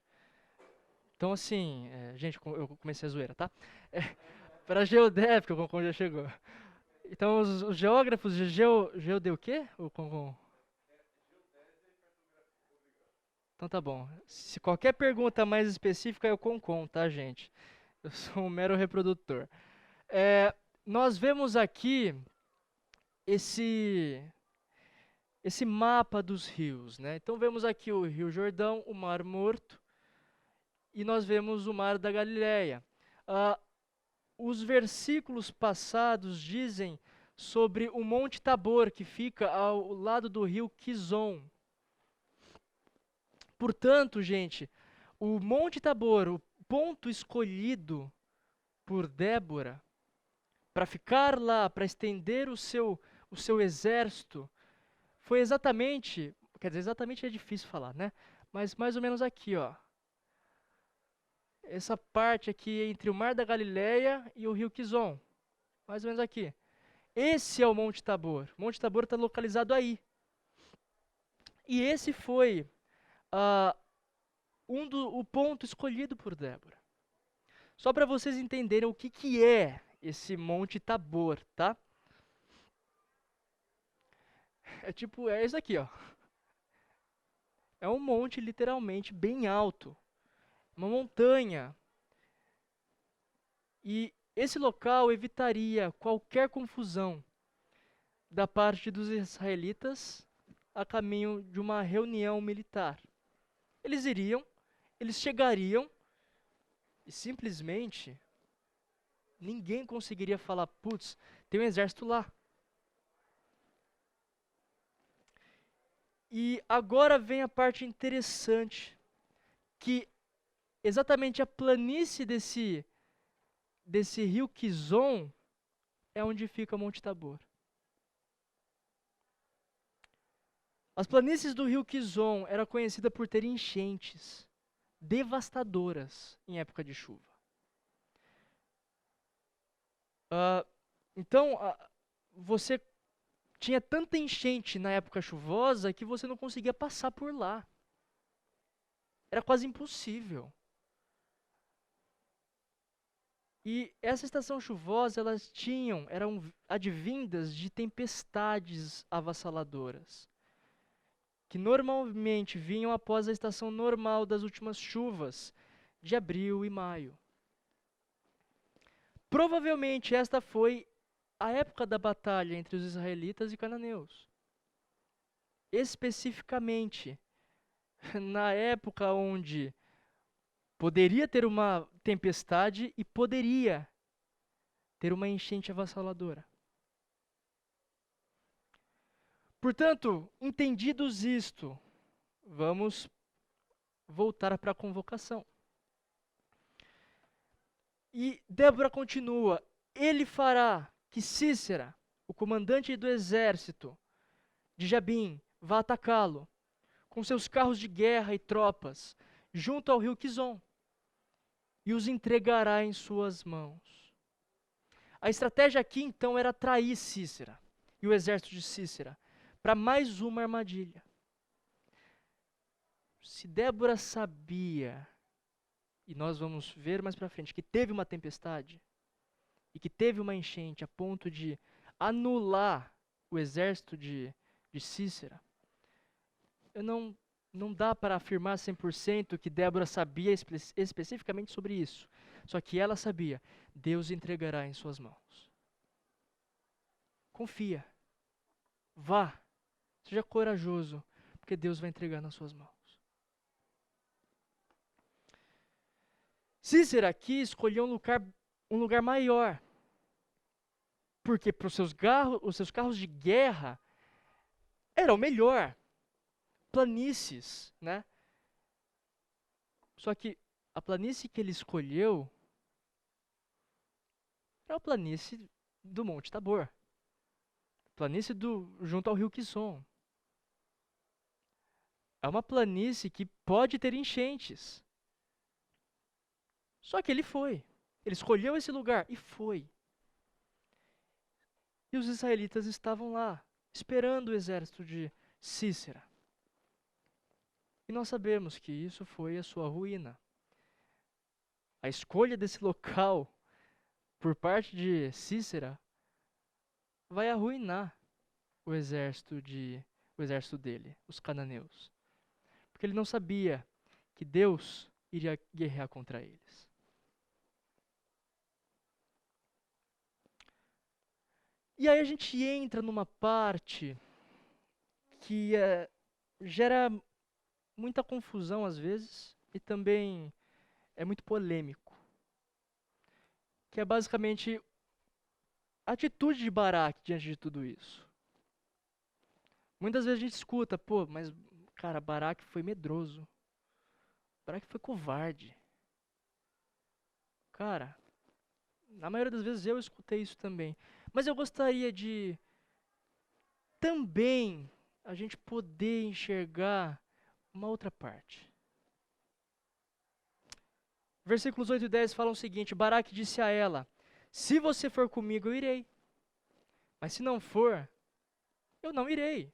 Então, assim, gente, eu comecei a zoeira, tá? Para geodésia, porque o Concon já chegou. Então, os geógrafos de geodeu o quê? O Concon? Então tá bom. Se qualquer pergunta mais específica, eu Concon, tá, gente? Eu sou um mero reprodutor. Nós vemos aqui esse mapa dos rios, né? Então vemos aqui o Rio Jordão, o Mar Morto, e nós vemos o Mar da Galileia. Os versículos passados dizem sobre o Monte Tabor, que fica ao lado do rio Quizon. Portanto, gente, o Monte Tabor, o ponto escolhido por Débora para ficar lá, para estender o seu exército, foi exatamente, quer dizer, exatamente é difícil falar, né? Mas mais ou menos aqui, ó. Essa parte aqui entre o Mar da Galileia e o rio Quizon. Mais ou menos aqui. Esse é o Monte Tabor. O Monte Tabor está localizado aí. E esse foi o ponto escolhido por Débora. Só para vocês entenderem o que é esse Monte Tabor, tá? É isso aqui, ó. É um monte literalmente bem alto. Uma montanha. E esse local evitaria qualquer confusão da parte dos israelitas a caminho de uma reunião militar. Eles chegariam e simplesmente ninguém conseguiria falar, putz, tem um exército lá. E agora vem a parte interessante, que exatamente a planície desse rio Quizon é onde fica Monte Tabor. As planícies do rio Quizon eram conhecidas por ter enchentes devastadoras em época de chuva. Então, você tinha tanta enchente na época chuvosa que você não conseguia passar por lá. Era quase impossível. E essa estação chuvosa, eram advindas de tempestades avassaladoras. que normalmente vinham após a estação normal das últimas chuvas de abril e maio. Provavelmente esta foi a época da batalha entre os israelitas e cananeus. Especificamente, na época onde poderia ter uma tempestade e poderia ter uma enchente avassaladora. Portanto, entendidos isto, vamos voltar para a convocação. E Débora continua: ele fará que Sísera, o comandante do exército de Jabim, vá atacá-lo com seus carros de guerra e tropas junto ao rio Quizon e os entregará em suas mãos. A estratégia aqui então era atrair Sísera e o exército de Sísera para mais uma armadilha. Se Débora sabia, e nós vamos ver mais para frente, que teve uma tempestade e que teve uma enchente a ponto de anular o exército de Sísera, não dá para afirmar 100% que Débora sabia especificamente sobre isso. Só que ela sabia, Deus entregará em suas mãos. Confia. Vá. Seja corajoso, porque Deus vai entregar nas suas mãos. Sísera aqui escolheu um lugar maior, porque para os seus carros de guerra era o melhor. Planícies, né? Só que a planície que ele escolheu era a planície do Monte Tabor. Planície junto ao rio Quizon. É uma planície que pode ter enchentes. Só que ele foi. Ele escolheu esse lugar e foi. E os israelitas estavam lá, esperando o exército de Sísera. E nós sabemos que isso foi a sua ruína. A escolha desse local por parte de Sísera vai arruinar o exército dele, os cananeus. Porque ele não sabia que Deus iria guerrear contra eles. E aí a gente entra numa parte que gera muita confusão às vezes e também é muito polêmico. Que é basicamente a atitude de Baraque diante de tudo isso. Muitas vezes a gente escuta, pô, mas cara, Baraque foi medroso. Baraque foi covarde. Cara, na maioria das vezes eu escutei isso também. Mas eu gostaria de também a gente poder enxergar uma outra parte. Versículos 8 e 10 falam o seguinte: Baraque disse a ela: se você for comigo, eu irei. Mas se não for, eu não irei.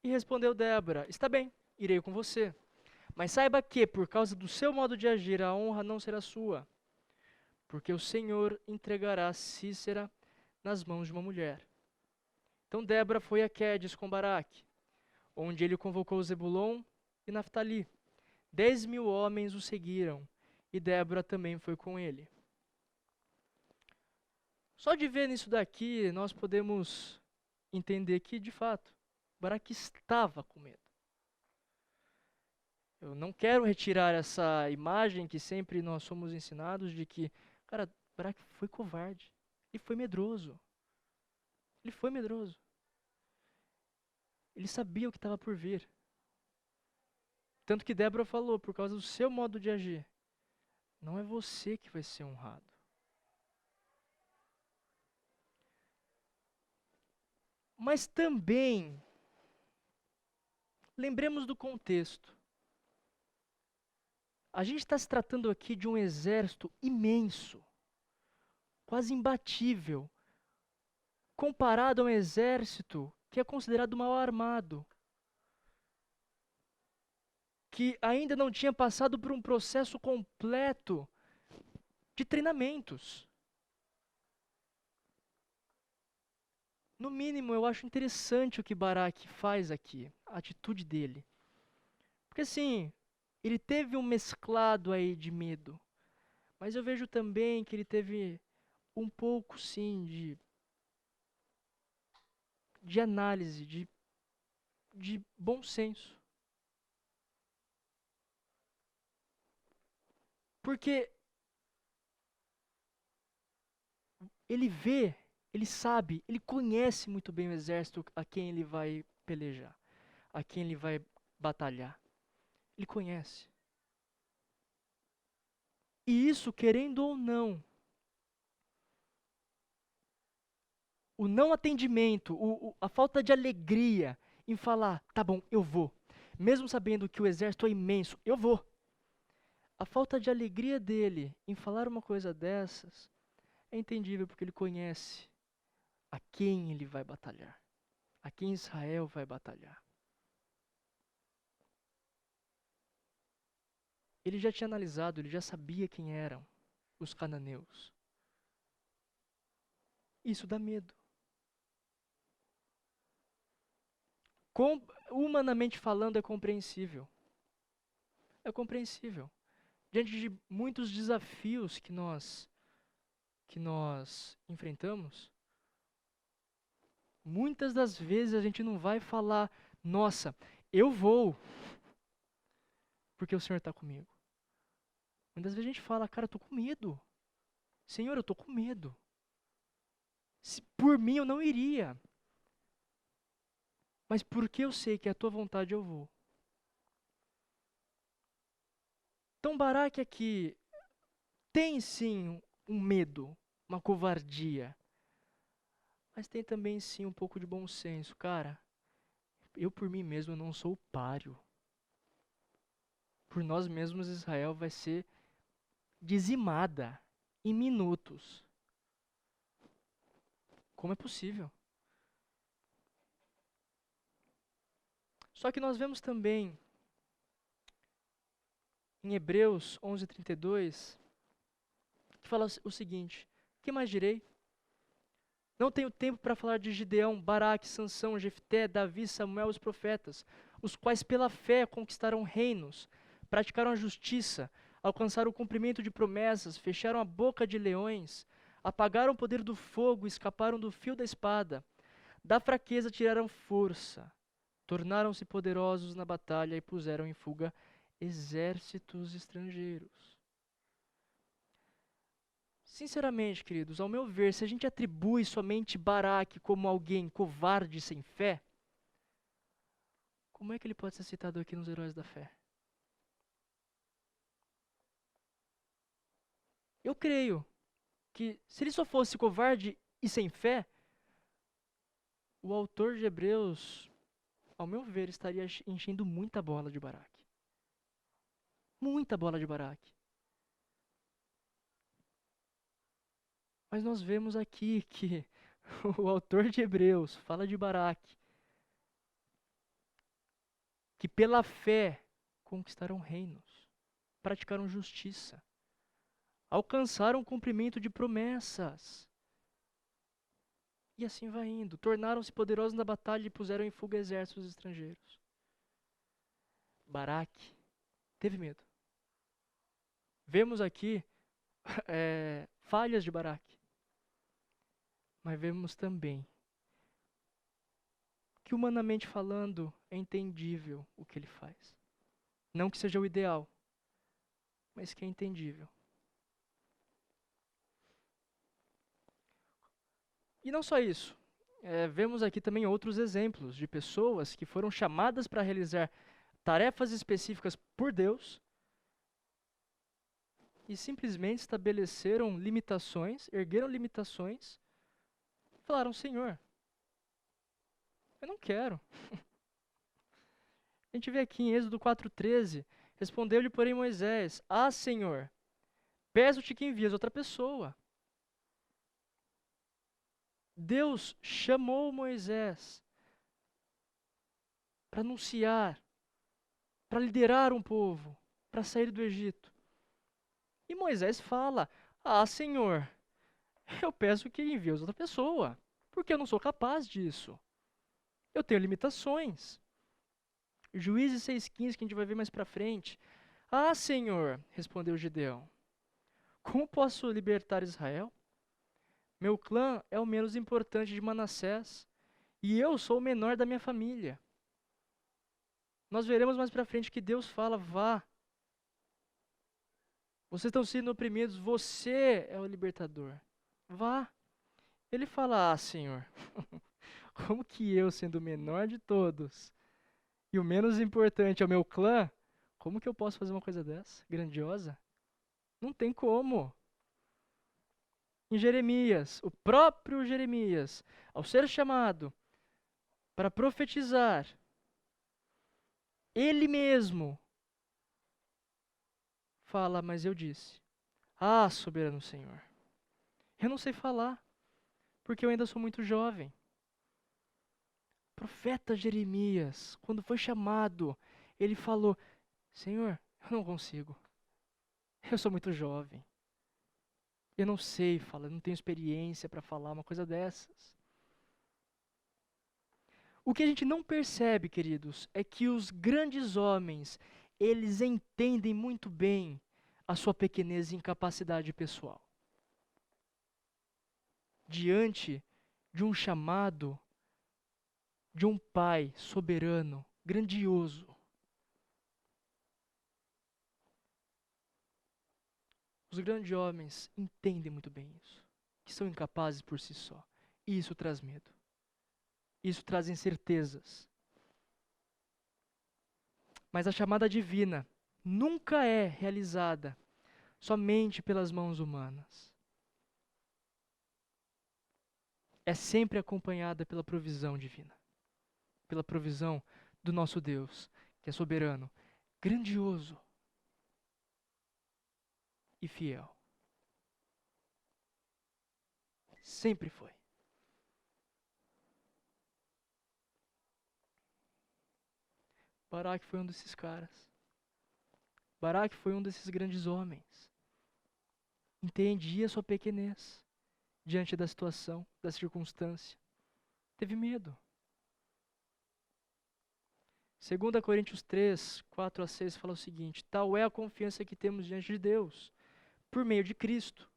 E respondeu Débora: está bem, irei com você. Mas saiba que, por causa do seu modo de agir, a honra não será sua. Porque o Senhor entregará Sísera nas mãos de uma mulher. Então Débora foi a Quedes com Baraque, onde ele convocou Zebulon e Naftali. 10.000 homens o seguiram, e Débora também foi com ele. Só de ver nisso daqui, nós podemos entender que, de fato, Baraque estava com medo. Eu não quero retirar essa imagem que sempre nós somos ensinados de que, cara, Baraque foi covarde e foi medroso. Ele foi medroso. Ele sabia o que estava por vir. Tanto que Débora falou, por causa do seu modo de agir, não é você que vai ser honrado. Mas também, lembremos do contexto. A gente está se tratando aqui de um exército imenso, quase imbatível, comparado a um exército que é considerado mal armado, que ainda não tinha passado por um processo completo de treinamentos. no mínimo, eu acho interessante o que Baraque faz aqui, a atitude dele. Porque assim, ele teve um mesclado aí de medo, mas eu vejo também que ele teve um pouco, sim, de análise, de bom senso. Porque ele vê, ele sabe, ele conhece muito bem o exército a quem ele vai pelejar, a quem ele vai batalhar. Ele conhece. E isso, querendo ou não, o não atendimento, a falta de alegria em falar, tá bom, eu vou. Mesmo sabendo que o exército é imenso, eu vou. A falta de alegria dele em falar uma coisa dessas é entendível porque ele conhece a quem ele vai batalhar, a quem Israel vai batalhar. Ele já tinha analisado, ele já sabia quem eram os cananeus. Isso dá medo. Com, humanamente falando, é compreensível. É compreensível. Diante de muitos desafios que nós enfrentamos, muitas das vezes a gente não vai falar, nossa, eu vou, porque o Senhor está comigo. Muitas vezes a gente fala, cara, eu tô com medo. Senhor, eu tô com medo. Se por mim eu não iria. Mas porque eu sei que é a tua vontade eu vou. Então Baraque aqui tem sim um medo, uma covardia. Mas tem também sim um pouco de bom senso. Cara, eu por mim mesmo não sou páreo. Por nós mesmos Israel vai ser dizimada em minutos. Como é possível? Só que nós vemos também em Hebreus 11:32 que fala o seguinte: que mais direi? Não tenho tempo para falar de Gideão, Baraque, Sansão, Jefté, Davi, Samuel e os profetas, os quais pela fé conquistaram reinos, praticaram a justiça, alcançaram o cumprimento de promessas, fecharam a boca de leões, apagaram o poder do fogo, escaparam do fio da espada, da fraqueza tiraram força, tornaram-se poderosos na batalha e puseram em fuga exércitos estrangeiros. Sinceramente, queridos, ao meu ver, se a gente atribui somente Baraque como alguém covarde sem fé, como é que ele pode ser citado aqui nos heróis da fé? Eu creio que se ele só fosse covarde e sem fé, o autor de Hebreus, ao meu ver, estaria enchendo muita bola de Baraque. Muita bola de Baraque. Mas nós vemos aqui que o autor de Hebreus fala de Baraque, que pela fé conquistaram reinos, praticaram justiça, alcançaram o cumprimento de promessas. E assim vai indo. Tornaram-se poderosos na batalha e puseram em fuga exércitos estrangeiros. Baraque teve medo. Vemos aqui falhas de Baraque. Mas vemos também que, humanamente falando, é entendível o que ele faz. Não que seja o ideal, mas que é entendível. E não só isso. Vemos aqui também outros exemplos de pessoas que foram chamadas para realizar tarefas específicas por Deus e simplesmente estabeleceram limitações, ergueram limitações e falaram: Senhor, eu não quero. A gente vê aqui em Êxodo 4:13, respondeu-lhe, porém, Moisés: Ah, Senhor, peço-te que envies outra pessoa. Deus chamou Moisés para anunciar, para liderar um povo, para sair do Egito. E Moisés fala: Ah, Senhor, eu peço que envies outra pessoa. porque eu não sou capaz disso. Eu tenho limitações. Juízes 6,15, que a gente vai ver mais para frente. Ah, Senhor, respondeu Gideão, como posso libertar Israel? Meu clã é o menos importante de Manassés, e eu sou o menor da minha família. Nós veremos mais para frente que Deus fala, vá. Vocês estão sendo oprimidos, você é o libertador. Vá. Ele fala, ah, Senhor, como que eu, sendo o menor de todos, e o menos importante é o meu clã, como que eu posso fazer uma coisa dessa? Grandiosa? Não tem como. Em Jeremias, o próprio Jeremias, ao ser chamado para profetizar, ele mesmo fala, mas eu disse, ah, soberano Senhor, eu não sei falar, porque eu ainda sou muito jovem. O profeta Jeremias, quando foi chamado, ele falou, Senhor, eu não consigo, eu sou muito jovem. Eu não sei falar, eu não tenho experiência para falar uma coisa dessas. O que a gente não percebe, queridos, é que os grandes homens, eles entendem muito bem a sua pequenez e incapacidade pessoal. Diante de um chamado de um Pai soberano, grandioso. Os grandes homens entendem muito bem isso, que são incapazes por si só. E isso traz medo. Isso traz incertezas. Mas a chamada divina nunca é realizada somente pelas mãos humanas. É sempre acompanhada pela provisão divina. Pela provisão do nosso Deus, que é soberano, grandioso e fiel. Sempre foi. Baraque foi um desses caras. Baraque foi um desses grandes homens. Entendia sua pequenez diante da situação, da circunstância. Teve medo. 2 Coríntios 3, 4 a 6 fala o seguinte: tal é a confiança que temos diante de Deus, por meio de Cristo.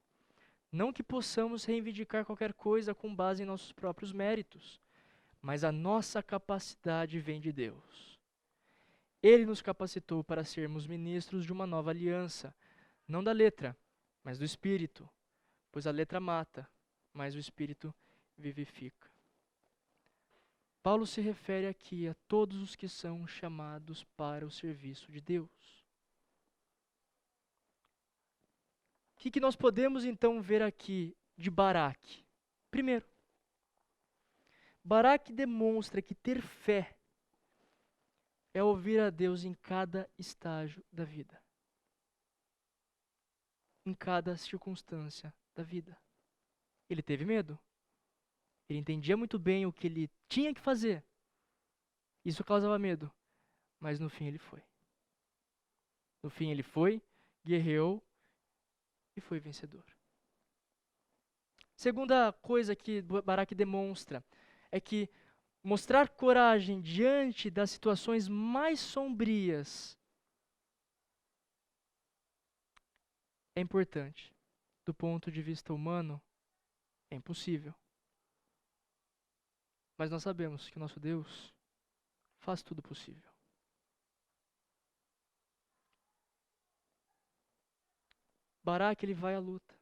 Não que possamos reivindicar qualquer coisa com base em nossos próprios méritos, mas a nossa capacidade vem de Deus. Ele nos capacitou para sermos ministros de uma nova aliança, não da letra, mas do Espírito, pois a letra mata, mas o Espírito vivifica. Paulo se refere aqui a todos os que são chamados para o serviço de Deus. O que nós podemos então ver aqui de Baraque? Primeiro, Baraque demonstra que ter fé é ouvir a Deus em cada estágio da vida, em cada circunstância da vida. Ele teve medo. Ele entendia muito bem o que ele tinha que fazer. Isso causava medo. Mas no fim ele foi. No fim ele foi, guerreou e foi vencedor. Segunda coisa que Baraque demonstra é que mostrar coragem diante das situações mais sombrias é importante. Do ponto de vista humano, é impossível. Mas nós sabemos que o nosso Deus faz tudo possível. Baraque, ele vai à luta.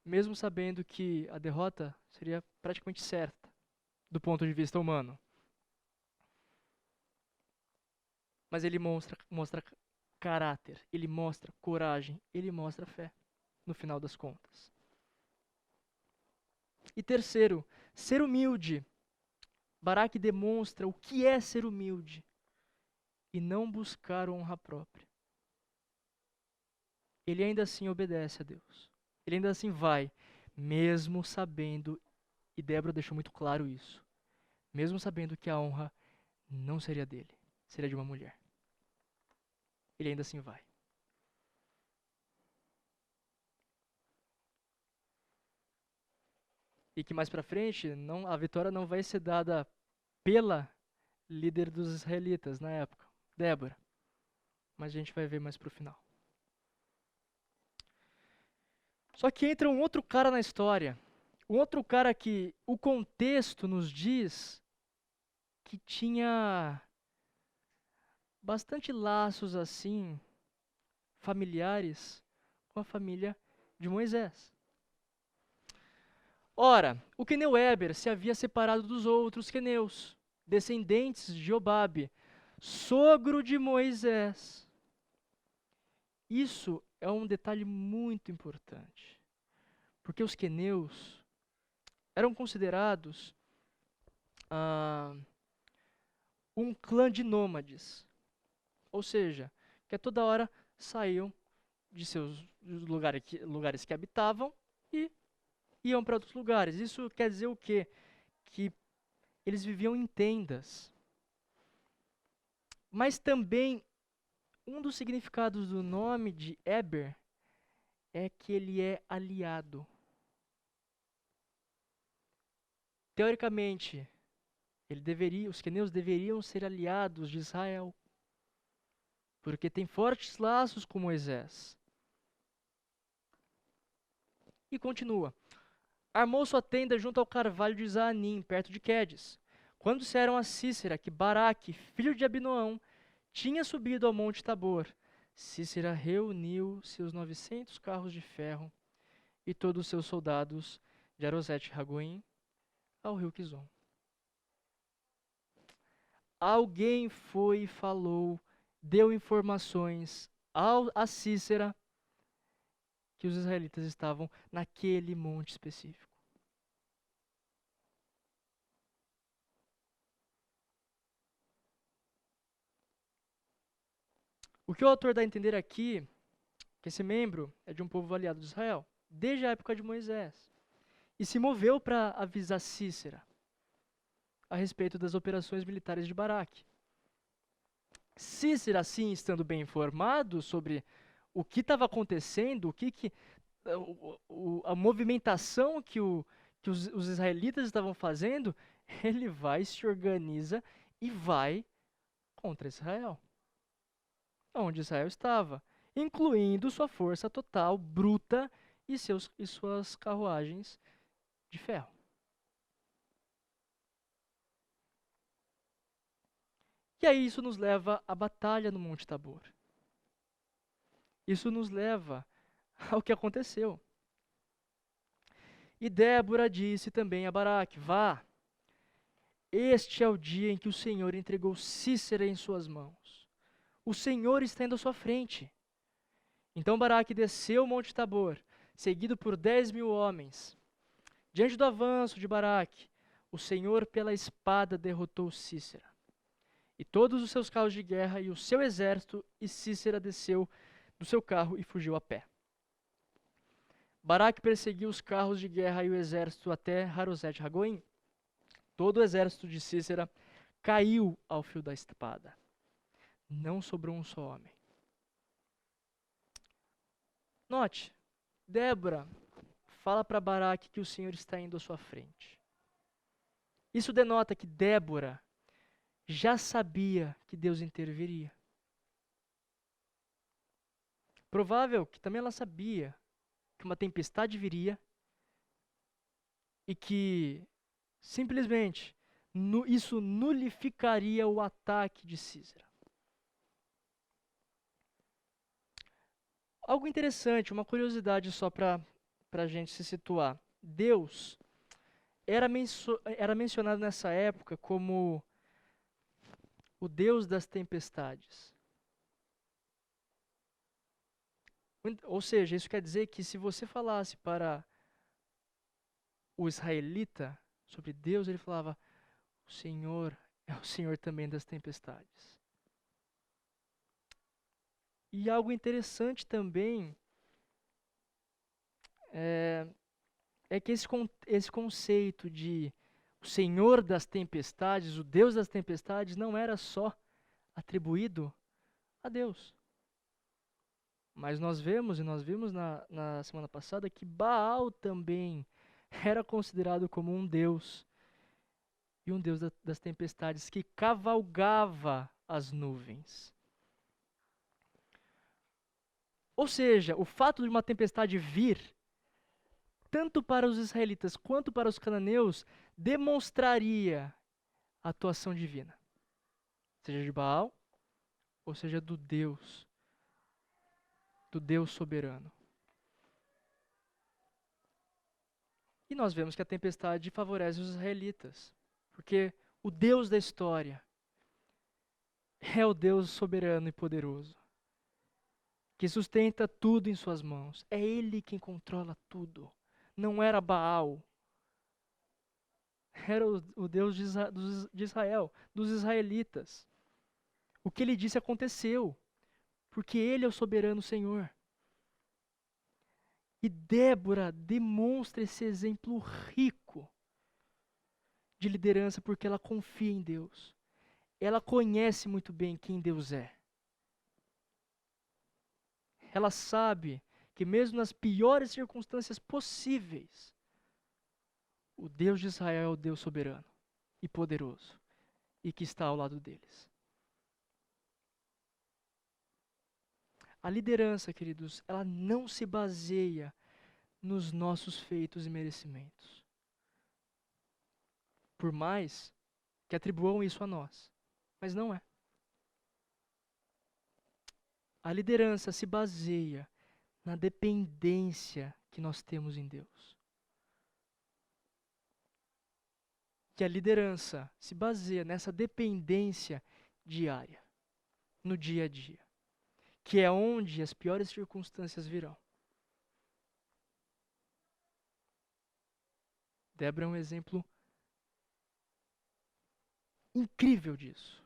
Mesmo sabendo que a derrota seria praticamente certa, do ponto de vista humano. Mas ele mostra caráter, ele mostra coragem, ele mostra fé, no final das contas. E terceiro, ser humilde. Baraque demonstra o que é ser humilde e não buscar honra própria. Ele ainda assim obedece a Deus. Ele ainda assim vai, mesmo sabendo, e Débora deixou muito claro isso, mesmo sabendo que a honra não seria dele, seria de uma mulher. Ele ainda assim vai. E que mais pra frente, não, a vitória não vai ser dada pela líder dos israelitas na época, Débora. Mas a gente vai ver mais pro final. Só que entra um outro cara na história. Um outro cara que o contexto nos diz que tinha bastante laços assim, familiares, com a família de Moisés. Ora, o queneu Eber se havia separado dos outros queneus, descendentes de Jobabe, sogro de Moisés. Isso é um detalhe muito importante, porque os queneus eram considerados um clã de nômades, ou seja, que a toda hora saíam de seus lugares que habitavam e iam para outros lugares. Isso quer dizer o quê? Que eles viviam em tendas. Mas também, um dos significados do nome de Eber é que ele é aliado. Teoricamente, os queneus deveriam ser aliados de Israel, porque tem fortes laços com Moisés. E continua. Armou sua tenda junto ao carvalho de Zaanim, perto de Quedes. Quando disseram a Cícera que Baraque, filho de Abinoão, tinha subido ao monte Tabor, Cícera reuniu seus 900 carros de ferro e todos os seus soldados de Arosete-Ragoim ao rio Quizon. Alguém foi e falou, deu informações a Cícera que os israelitas estavam naquele monte específico. O que o autor dá a entender aqui é que esse membro é de um povo aliado de Israel, desde a época de Moisés, e se moveu para avisar Cícera a respeito das operações militares de Baraque. Cícera, assim, estando bem informado sobre o que estava acontecendo, a movimentação que os israelitas estavam fazendo, ele vai, se organiza e vai contra Israel, onde Israel estava, incluindo sua força total, bruta, e suas carruagens de ferro. E aí isso nos leva à batalha no Monte Tabor. Isso nos leva ao que aconteceu. E Débora disse também a Baraque: vá, este é o dia em que o Senhor entregou Cícera em suas mãos. O Senhor está indo à sua frente. Então Baraque desceu o Monte Tabor, seguido por 10.000 homens. Diante do avanço de Baraque, o Senhor pela espada derrotou Cícera e todos os seus carros de guerra e o seu exército, e Cícera desceu do seu carro e fugiu a pé. Baraque perseguiu os carros de guerra e o exército até Harosete-Ragoim. Todo o exército de Cícera caiu ao fio da espada. Não sobrou um só homem. Note, Débora fala para Baraque que o Senhor está indo à sua frente. Isso denota que Débora já sabia que Deus interviria. Provável que também ela sabia que uma tempestade viria e que simplesmente isso nulificaria o ataque de Cícera. Algo interessante, uma curiosidade só para a gente se situar. Deus era mencionado nessa época como o Deus das tempestades. Ou seja, isso quer dizer que se você falasse para o israelita sobre Deus, ele falava: o Senhor é o Senhor também das tempestades. E algo interessante também é que esse conceito de o Senhor das tempestades, o Deus das tempestades, não era só atribuído a Deus. Mas nós vimos na semana passada que Baal também era considerado como um deus, e um deus das tempestades que cavalgava as nuvens. Ou seja, o fato de uma tempestade vir, tanto para os israelitas quanto para os cananeus, demonstraria a atuação divina, seja de Baal, ou seja do Deus soberano. E nós vemos que a tempestade favorece os israelitas, porque o Deus da história é o Deus soberano e poderoso, que sustenta tudo em suas mãos. É Ele quem controla tudo. Não era Baal, era o Deus de Israel, dos israelitas. O que Ele disse aconteceu, porque Ele é o soberano Senhor. E Débora demonstra esse exemplo rico de liderança porque ela confia em Deus. Ela conhece muito bem quem Deus é. Ela sabe que mesmo nas piores circunstâncias possíveis, o Deus de Israel é o Deus soberano e poderoso e que está ao lado deles. A liderança, queridos, ela não se baseia nos nossos feitos e merecimentos. Por mais que atribuam isso a nós, mas não é. A liderança se baseia na dependência que nós temos em Deus. Que a liderança se baseia nessa dependência diária, no dia a dia, que é onde as piores circunstâncias virão. Débora é um exemplo incrível disso.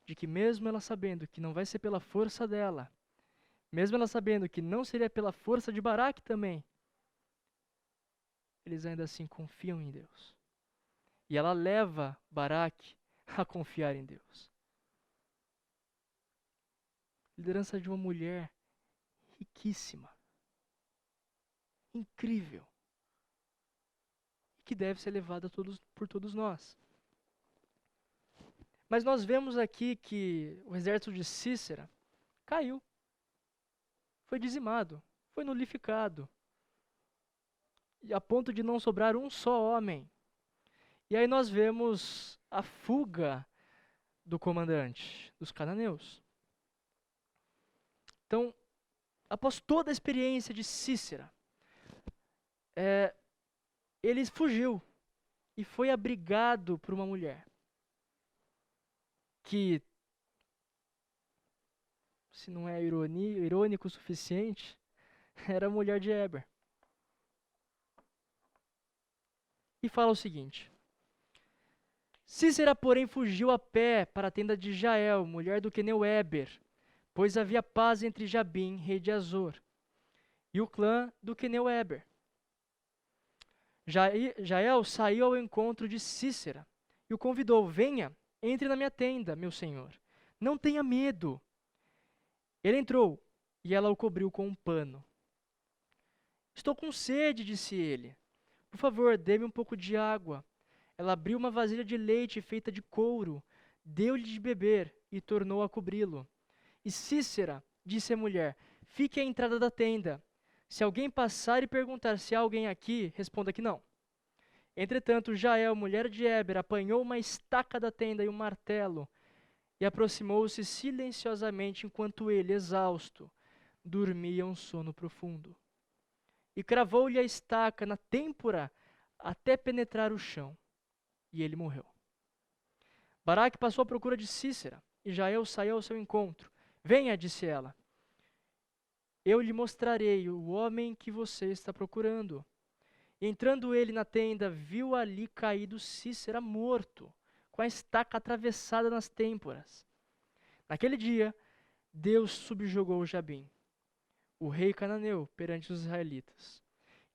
De que mesmo ela sabendo que não vai ser pela força dela, mesmo ela sabendo que não seria pela força de Baraque também, eles ainda assim confiam em Deus. E ela leva Baraque a confiar em Deus. Liderança de uma mulher riquíssima, incrível, que deve ser levada por todos nós. Mas nós vemos aqui que o exército de Cícera caiu, foi dizimado, foi nulificado, e a ponto de não sobrar um só homem. E aí nós vemos a fuga do comandante dos cananeus. Então, após toda a experiência de Cícera, ele fugiu e foi abrigado por uma mulher que, se não é irônico o suficiente, era a mulher de Eber. E fala o seguinte: Cícera, porém, fugiu a pé para a tenda de Jael, mulher do queneu Eber, pois havia paz entre Jabim, rei de Azor, e o clã do queneu Eber. Jael saiu ao encontro de Cícera e o convidou: venha, entre na minha tenda, meu senhor. Não tenha medo. Ele entrou e ela o cobriu com um pano. Estou com sede, disse ele. Por favor, dê-me um pouco de água. Ela abriu uma vasilha de leite feita de couro, deu-lhe de beber e tornou a cobri-lo. E Cícera disse à mulher: fique à entrada da tenda. Se alguém passar e perguntar se há alguém aqui, responda que não. Entretanto, Jael, mulher de Eber, apanhou uma estaca da tenda e um martelo e aproximou-se silenciosamente enquanto ele, exausto, dormia um sono profundo. E cravou-lhe a estaca na têmpora até penetrar o chão, e ele morreu. Baraque passou à procura de Cícera, e Jael saiu ao seu encontro. Venha, disse ela. Eu lhe mostrarei o homem que você está procurando. E entrando ele na tenda, viu ali caído Cícera morto, com a estaca atravessada nas têmporas. Naquele dia, Deus subjugou Jabim, o rei cananeu, perante os israelitas.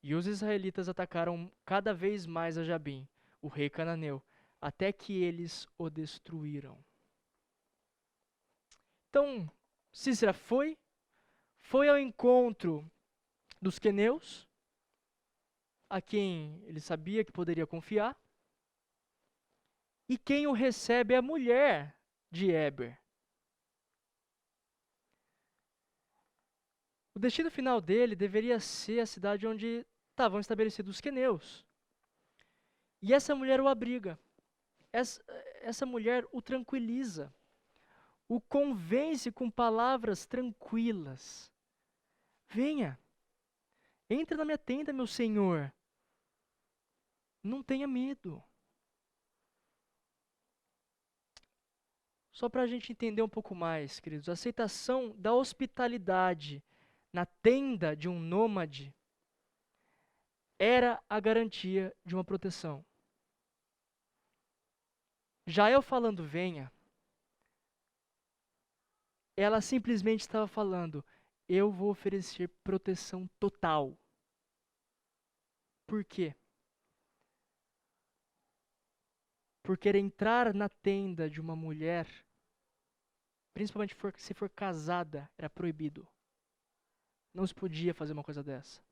E os israelitas atacaram cada vez mais a Jabim, o rei cananeu, até que eles o destruíram. Então, Cícera foi ao encontro dos queneus, a quem ele sabia que poderia confiar, e quem o recebe é a mulher de Eber. O destino final dele deveria ser a cidade onde estavam estabelecidos os queneus. E essa mulher o abriga. Essa mulher o tranquiliza, o convence com palavras tranquilas. Venha, entre na minha tenda, meu senhor. Não tenha medo. Só para a gente entender um pouco mais, queridos, a aceitação da hospitalidade na tenda de um nômade era a garantia de uma proteção. Jael falando venha, ela simplesmente estava falando, eu vou oferecer proteção total. Por quê? Porque entrar na tenda de uma mulher, principalmente se for casada, era proibido. Não se podia fazer uma coisa dessa.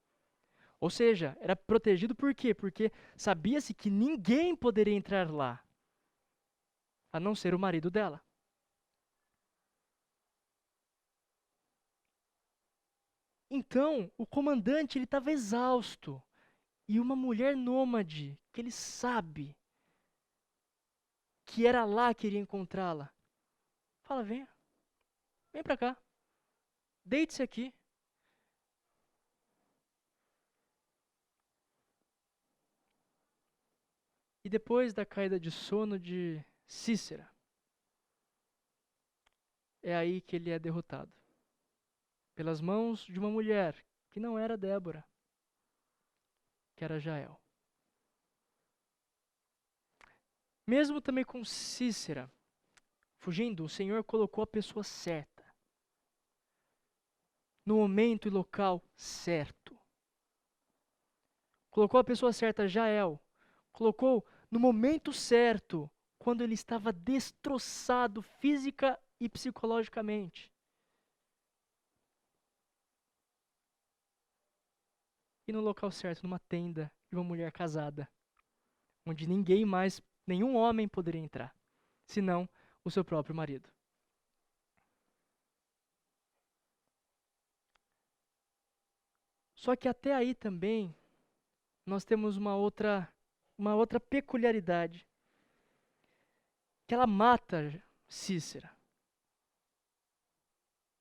Ou seja, era protegido por quê? Porque sabia-se que ninguém poderia entrar lá, a não ser o marido dela. Então, o comandante ele estava exausto. E uma mulher nômade, que ele sabe que era lá que iria encontrá-la, fala, venha, vem pra cá, deite-se aqui. E depois da caída de sono de Cícera, é aí que ele é derrotado. Pelas mãos de uma mulher, que não era Débora, que era Jael. Mesmo também com Cícera fugindo, o Senhor colocou a pessoa certa, no momento e local certo. Colocou a pessoa certa, Jael. Colocou no momento certo, quando ele estava destroçado física e psicologicamente. E no local certo, numa tenda de uma mulher casada, onde ninguém mais, nenhum homem poderia entrar, senão o seu próprio marido. Só que até aí também nós temos uma outra peculiaridade, que ela mata Cícera.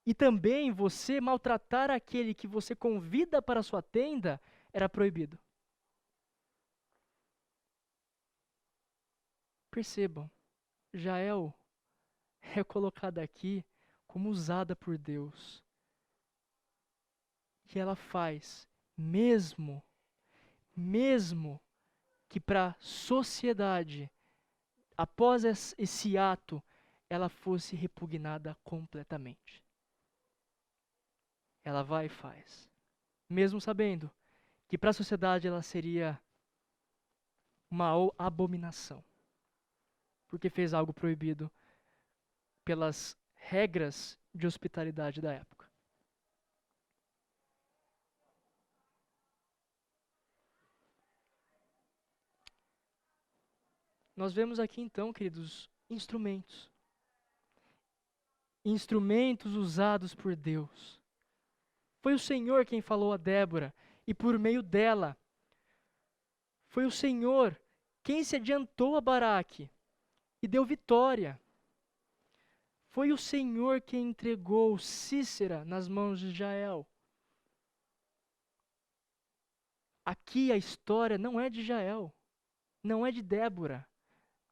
E também você maltratar aquele que você convida para a sua tenda era proibido. Percebam, Jael é colocada aqui como usada por Deus. E ela faz, mesmo que para a sociedade, após esse ato, ela fosse repugnada completamente. Ela vai e faz. Mesmo sabendo que para a sociedade ela seria uma abominação. Porque fez algo proibido pelas regras de hospitalidade da época. Nós vemos aqui então, queridos, instrumentos. Instrumentos usados por Deus. Foi o Senhor quem falou a Débora, e por meio dela, foi o Senhor quem se adiantou a Baraque e deu vitória. Foi o Senhor quem entregou Cícera nas mãos de Jael. Aqui a história não é de Jael, não é de Débora,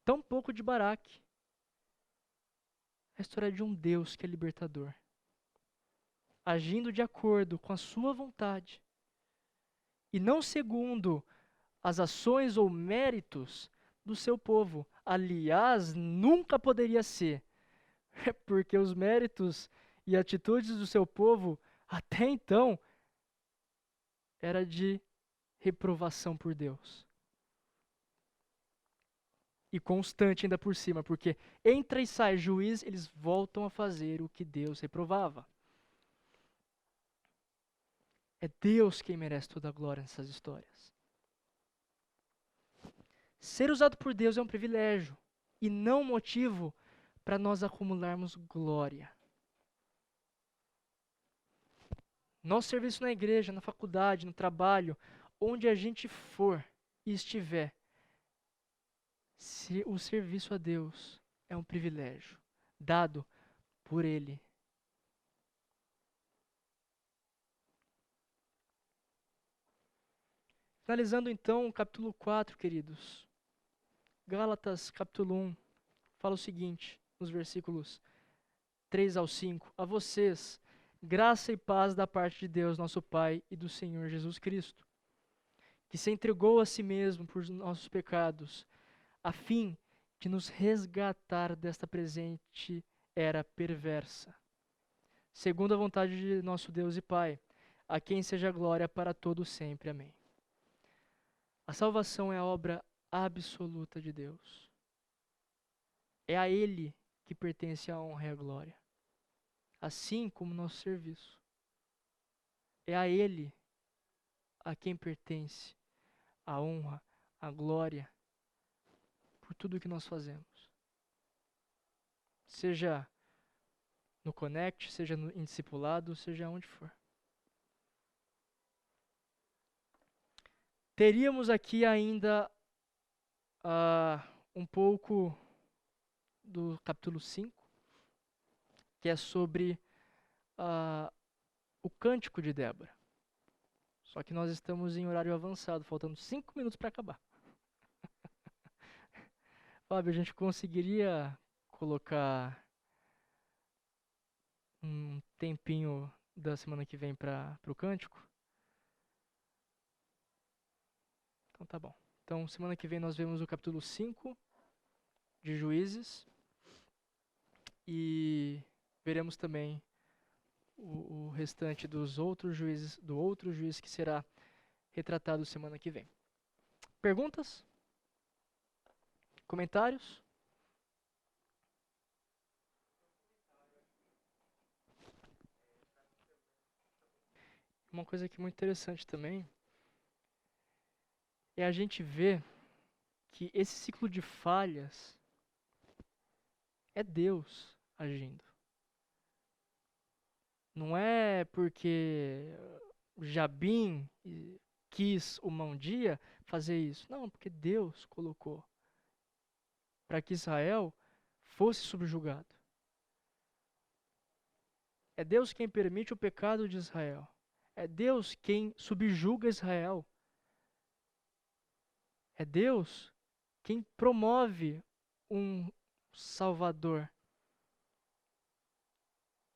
tampouco de Baraque. A história é de um Deus que é libertador, agindo de acordo com a sua vontade, e não segundo as ações ou méritos do seu povo. Aliás, nunca poderia ser, porque os méritos e atitudes do seu povo, até então, era de reprovação por Deus. E constante ainda por cima, porque entra e sai juiz, eles voltam a fazer o que Deus reprovava. É Deus quem merece toda a glória nessas histórias. Ser usado por Deus é um privilégio e não um motivo para nós acumularmos glória. Nosso serviço na igreja, na faculdade, no trabalho, onde a gente for e estiver, se o serviço a Deus é um privilégio dado por Ele. Finalizando então o capítulo 4, queridos. Gálatas, capítulo 1, fala o seguinte, nos versículos 3 ao 5. A vocês, graça e paz da parte de Deus, nosso Pai, e do Senhor Jesus Cristo, que se entregou a si mesmo por nossos pecados, a fim de nos resgatar desta presente era perversa, segundo a vontade de nosso Deus e Pai, a quem seja glória para todo sempre. Amém. A salvação é a obra absoluta de Deus. É a Ele que pertence a honra e a glória, assim como nosso serviço. É a Ele a quem pertence a honra, a glória, por tudo que nós fazemos. Seja no Connect, seja em discipulado, seja onde for. Teríamos aqui ainda um pouco do capítulo 5, que é sobre o cântico de Débora. Só que nós estamos em horário avançado, faltando 5 minutos para acabar. Fábio, a gente conseguiria colocar um tempinho da semana que vem para o cântico? Então tá bom. Então semana que vem nós vemos o capítulo 5 de Juízes e veremos também o restante dos outros juízes, do outro juiz que será retratado semana que vem. Perguntas? Comentários? Uma coisa que é muito interessante também é a gente ver que esse ciclo de falhas é Deus agindo. Não é porque Jabim quis um dia fazer isso. Não, porque Deus colocou para que Israel fosse subjugado. É Deus quem permite o pecado de Israel. É Deus quem subjuga Israel. É Deus quem promove um Salvador.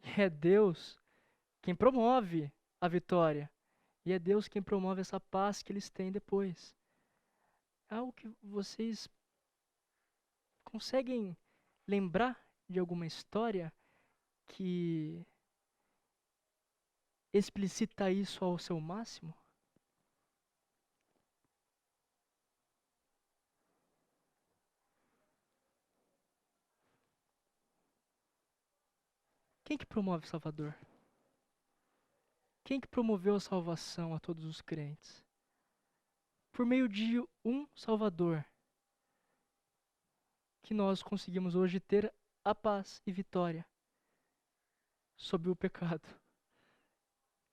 E é Deus quem promove a vitória. E é Deus quem promove essa paz que eles têm depois. É algo que vocês conseguem lembrar de alguma história que explicita isso ao seu máximo? Quem que promove o Salvador? Quem que promoveu a salvação a todos os crentes? Por meio de um Salvador, que nós conseguimos hoje ter a paz e vitória sobre o pecado,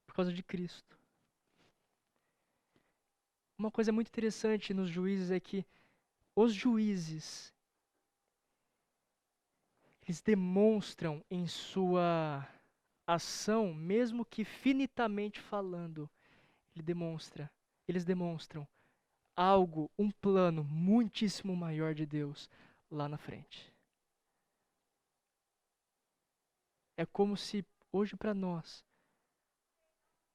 por causa de Cristo. Uma coisa muito interessante nos juízes é que os juízes, eles demonstram em sua ação, mesmo que finitamente falando, eles demonstram algo, um plano muitíssimo maior de Deus lá na frente. É como se hoje para nós,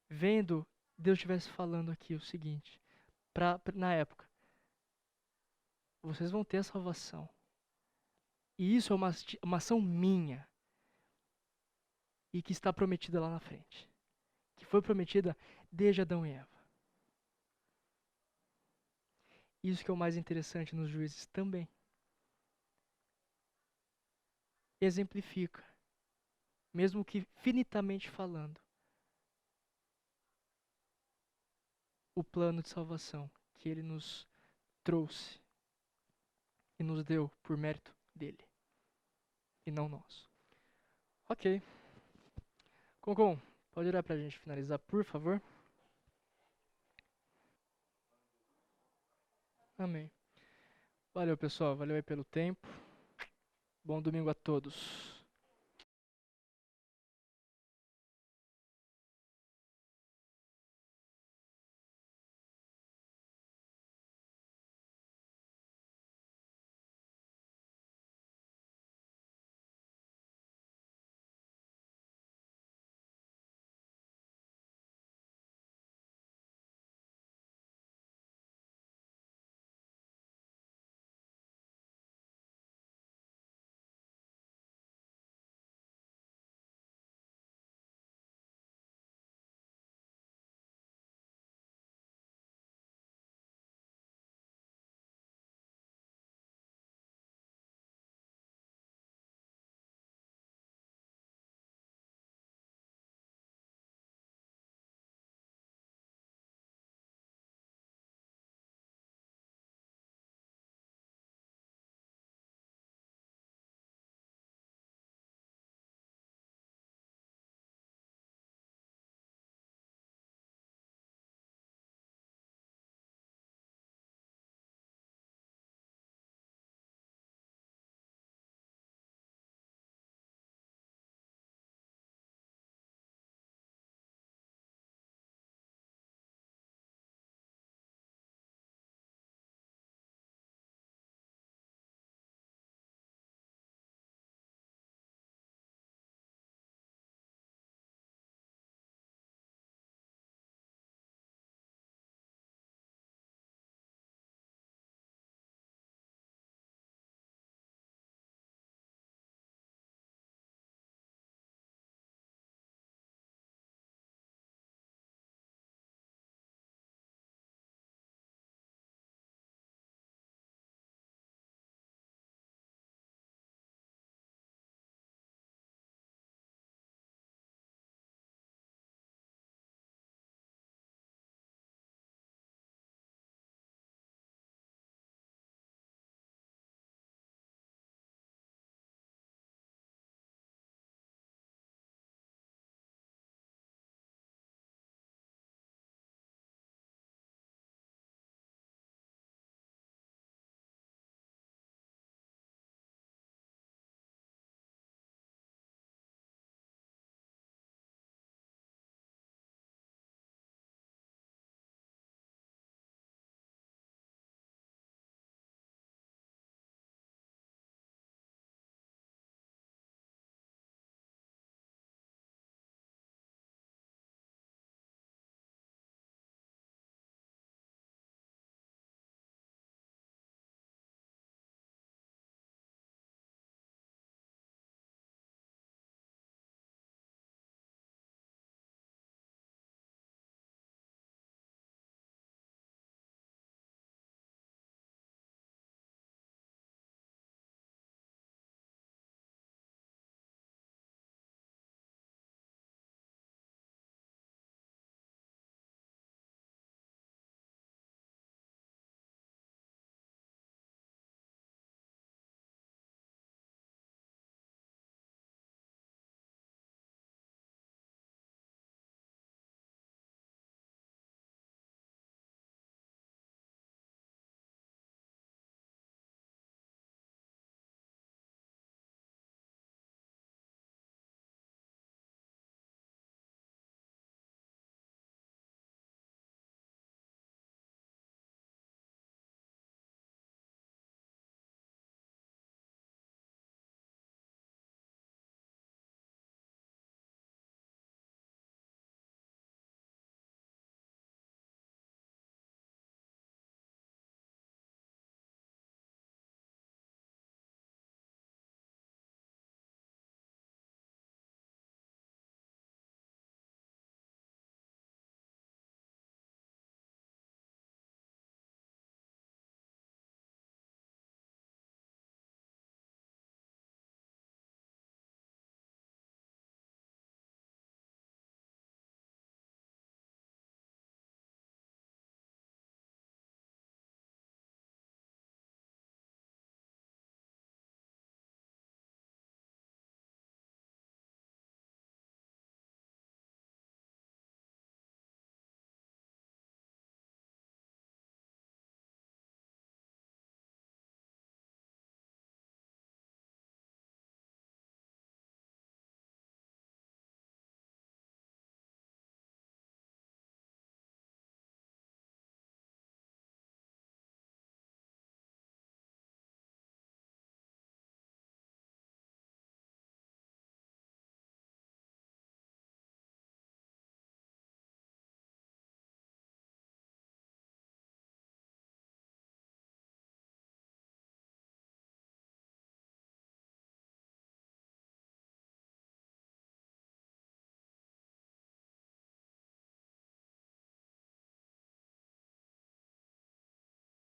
vendo, Deus estivesse falando aqui o seguinte, na época, vocês vão ter a salvação. E isso é uma ação minha. E que está prometida lá na frente. Que foi prometida desde Adão e Eva. Isso que é o mais interessante nos juízes também. Exemplifica, mesmo que finitamente falando, o plano de salvação que ele nos trouxe e nos deu por mérito dele e não nós. Ok. Concon, pode orar pra gente finalizar, por favor? Amém. Valeu, pessoal. Valeu aí pelo tempo. Bom domingo a todos.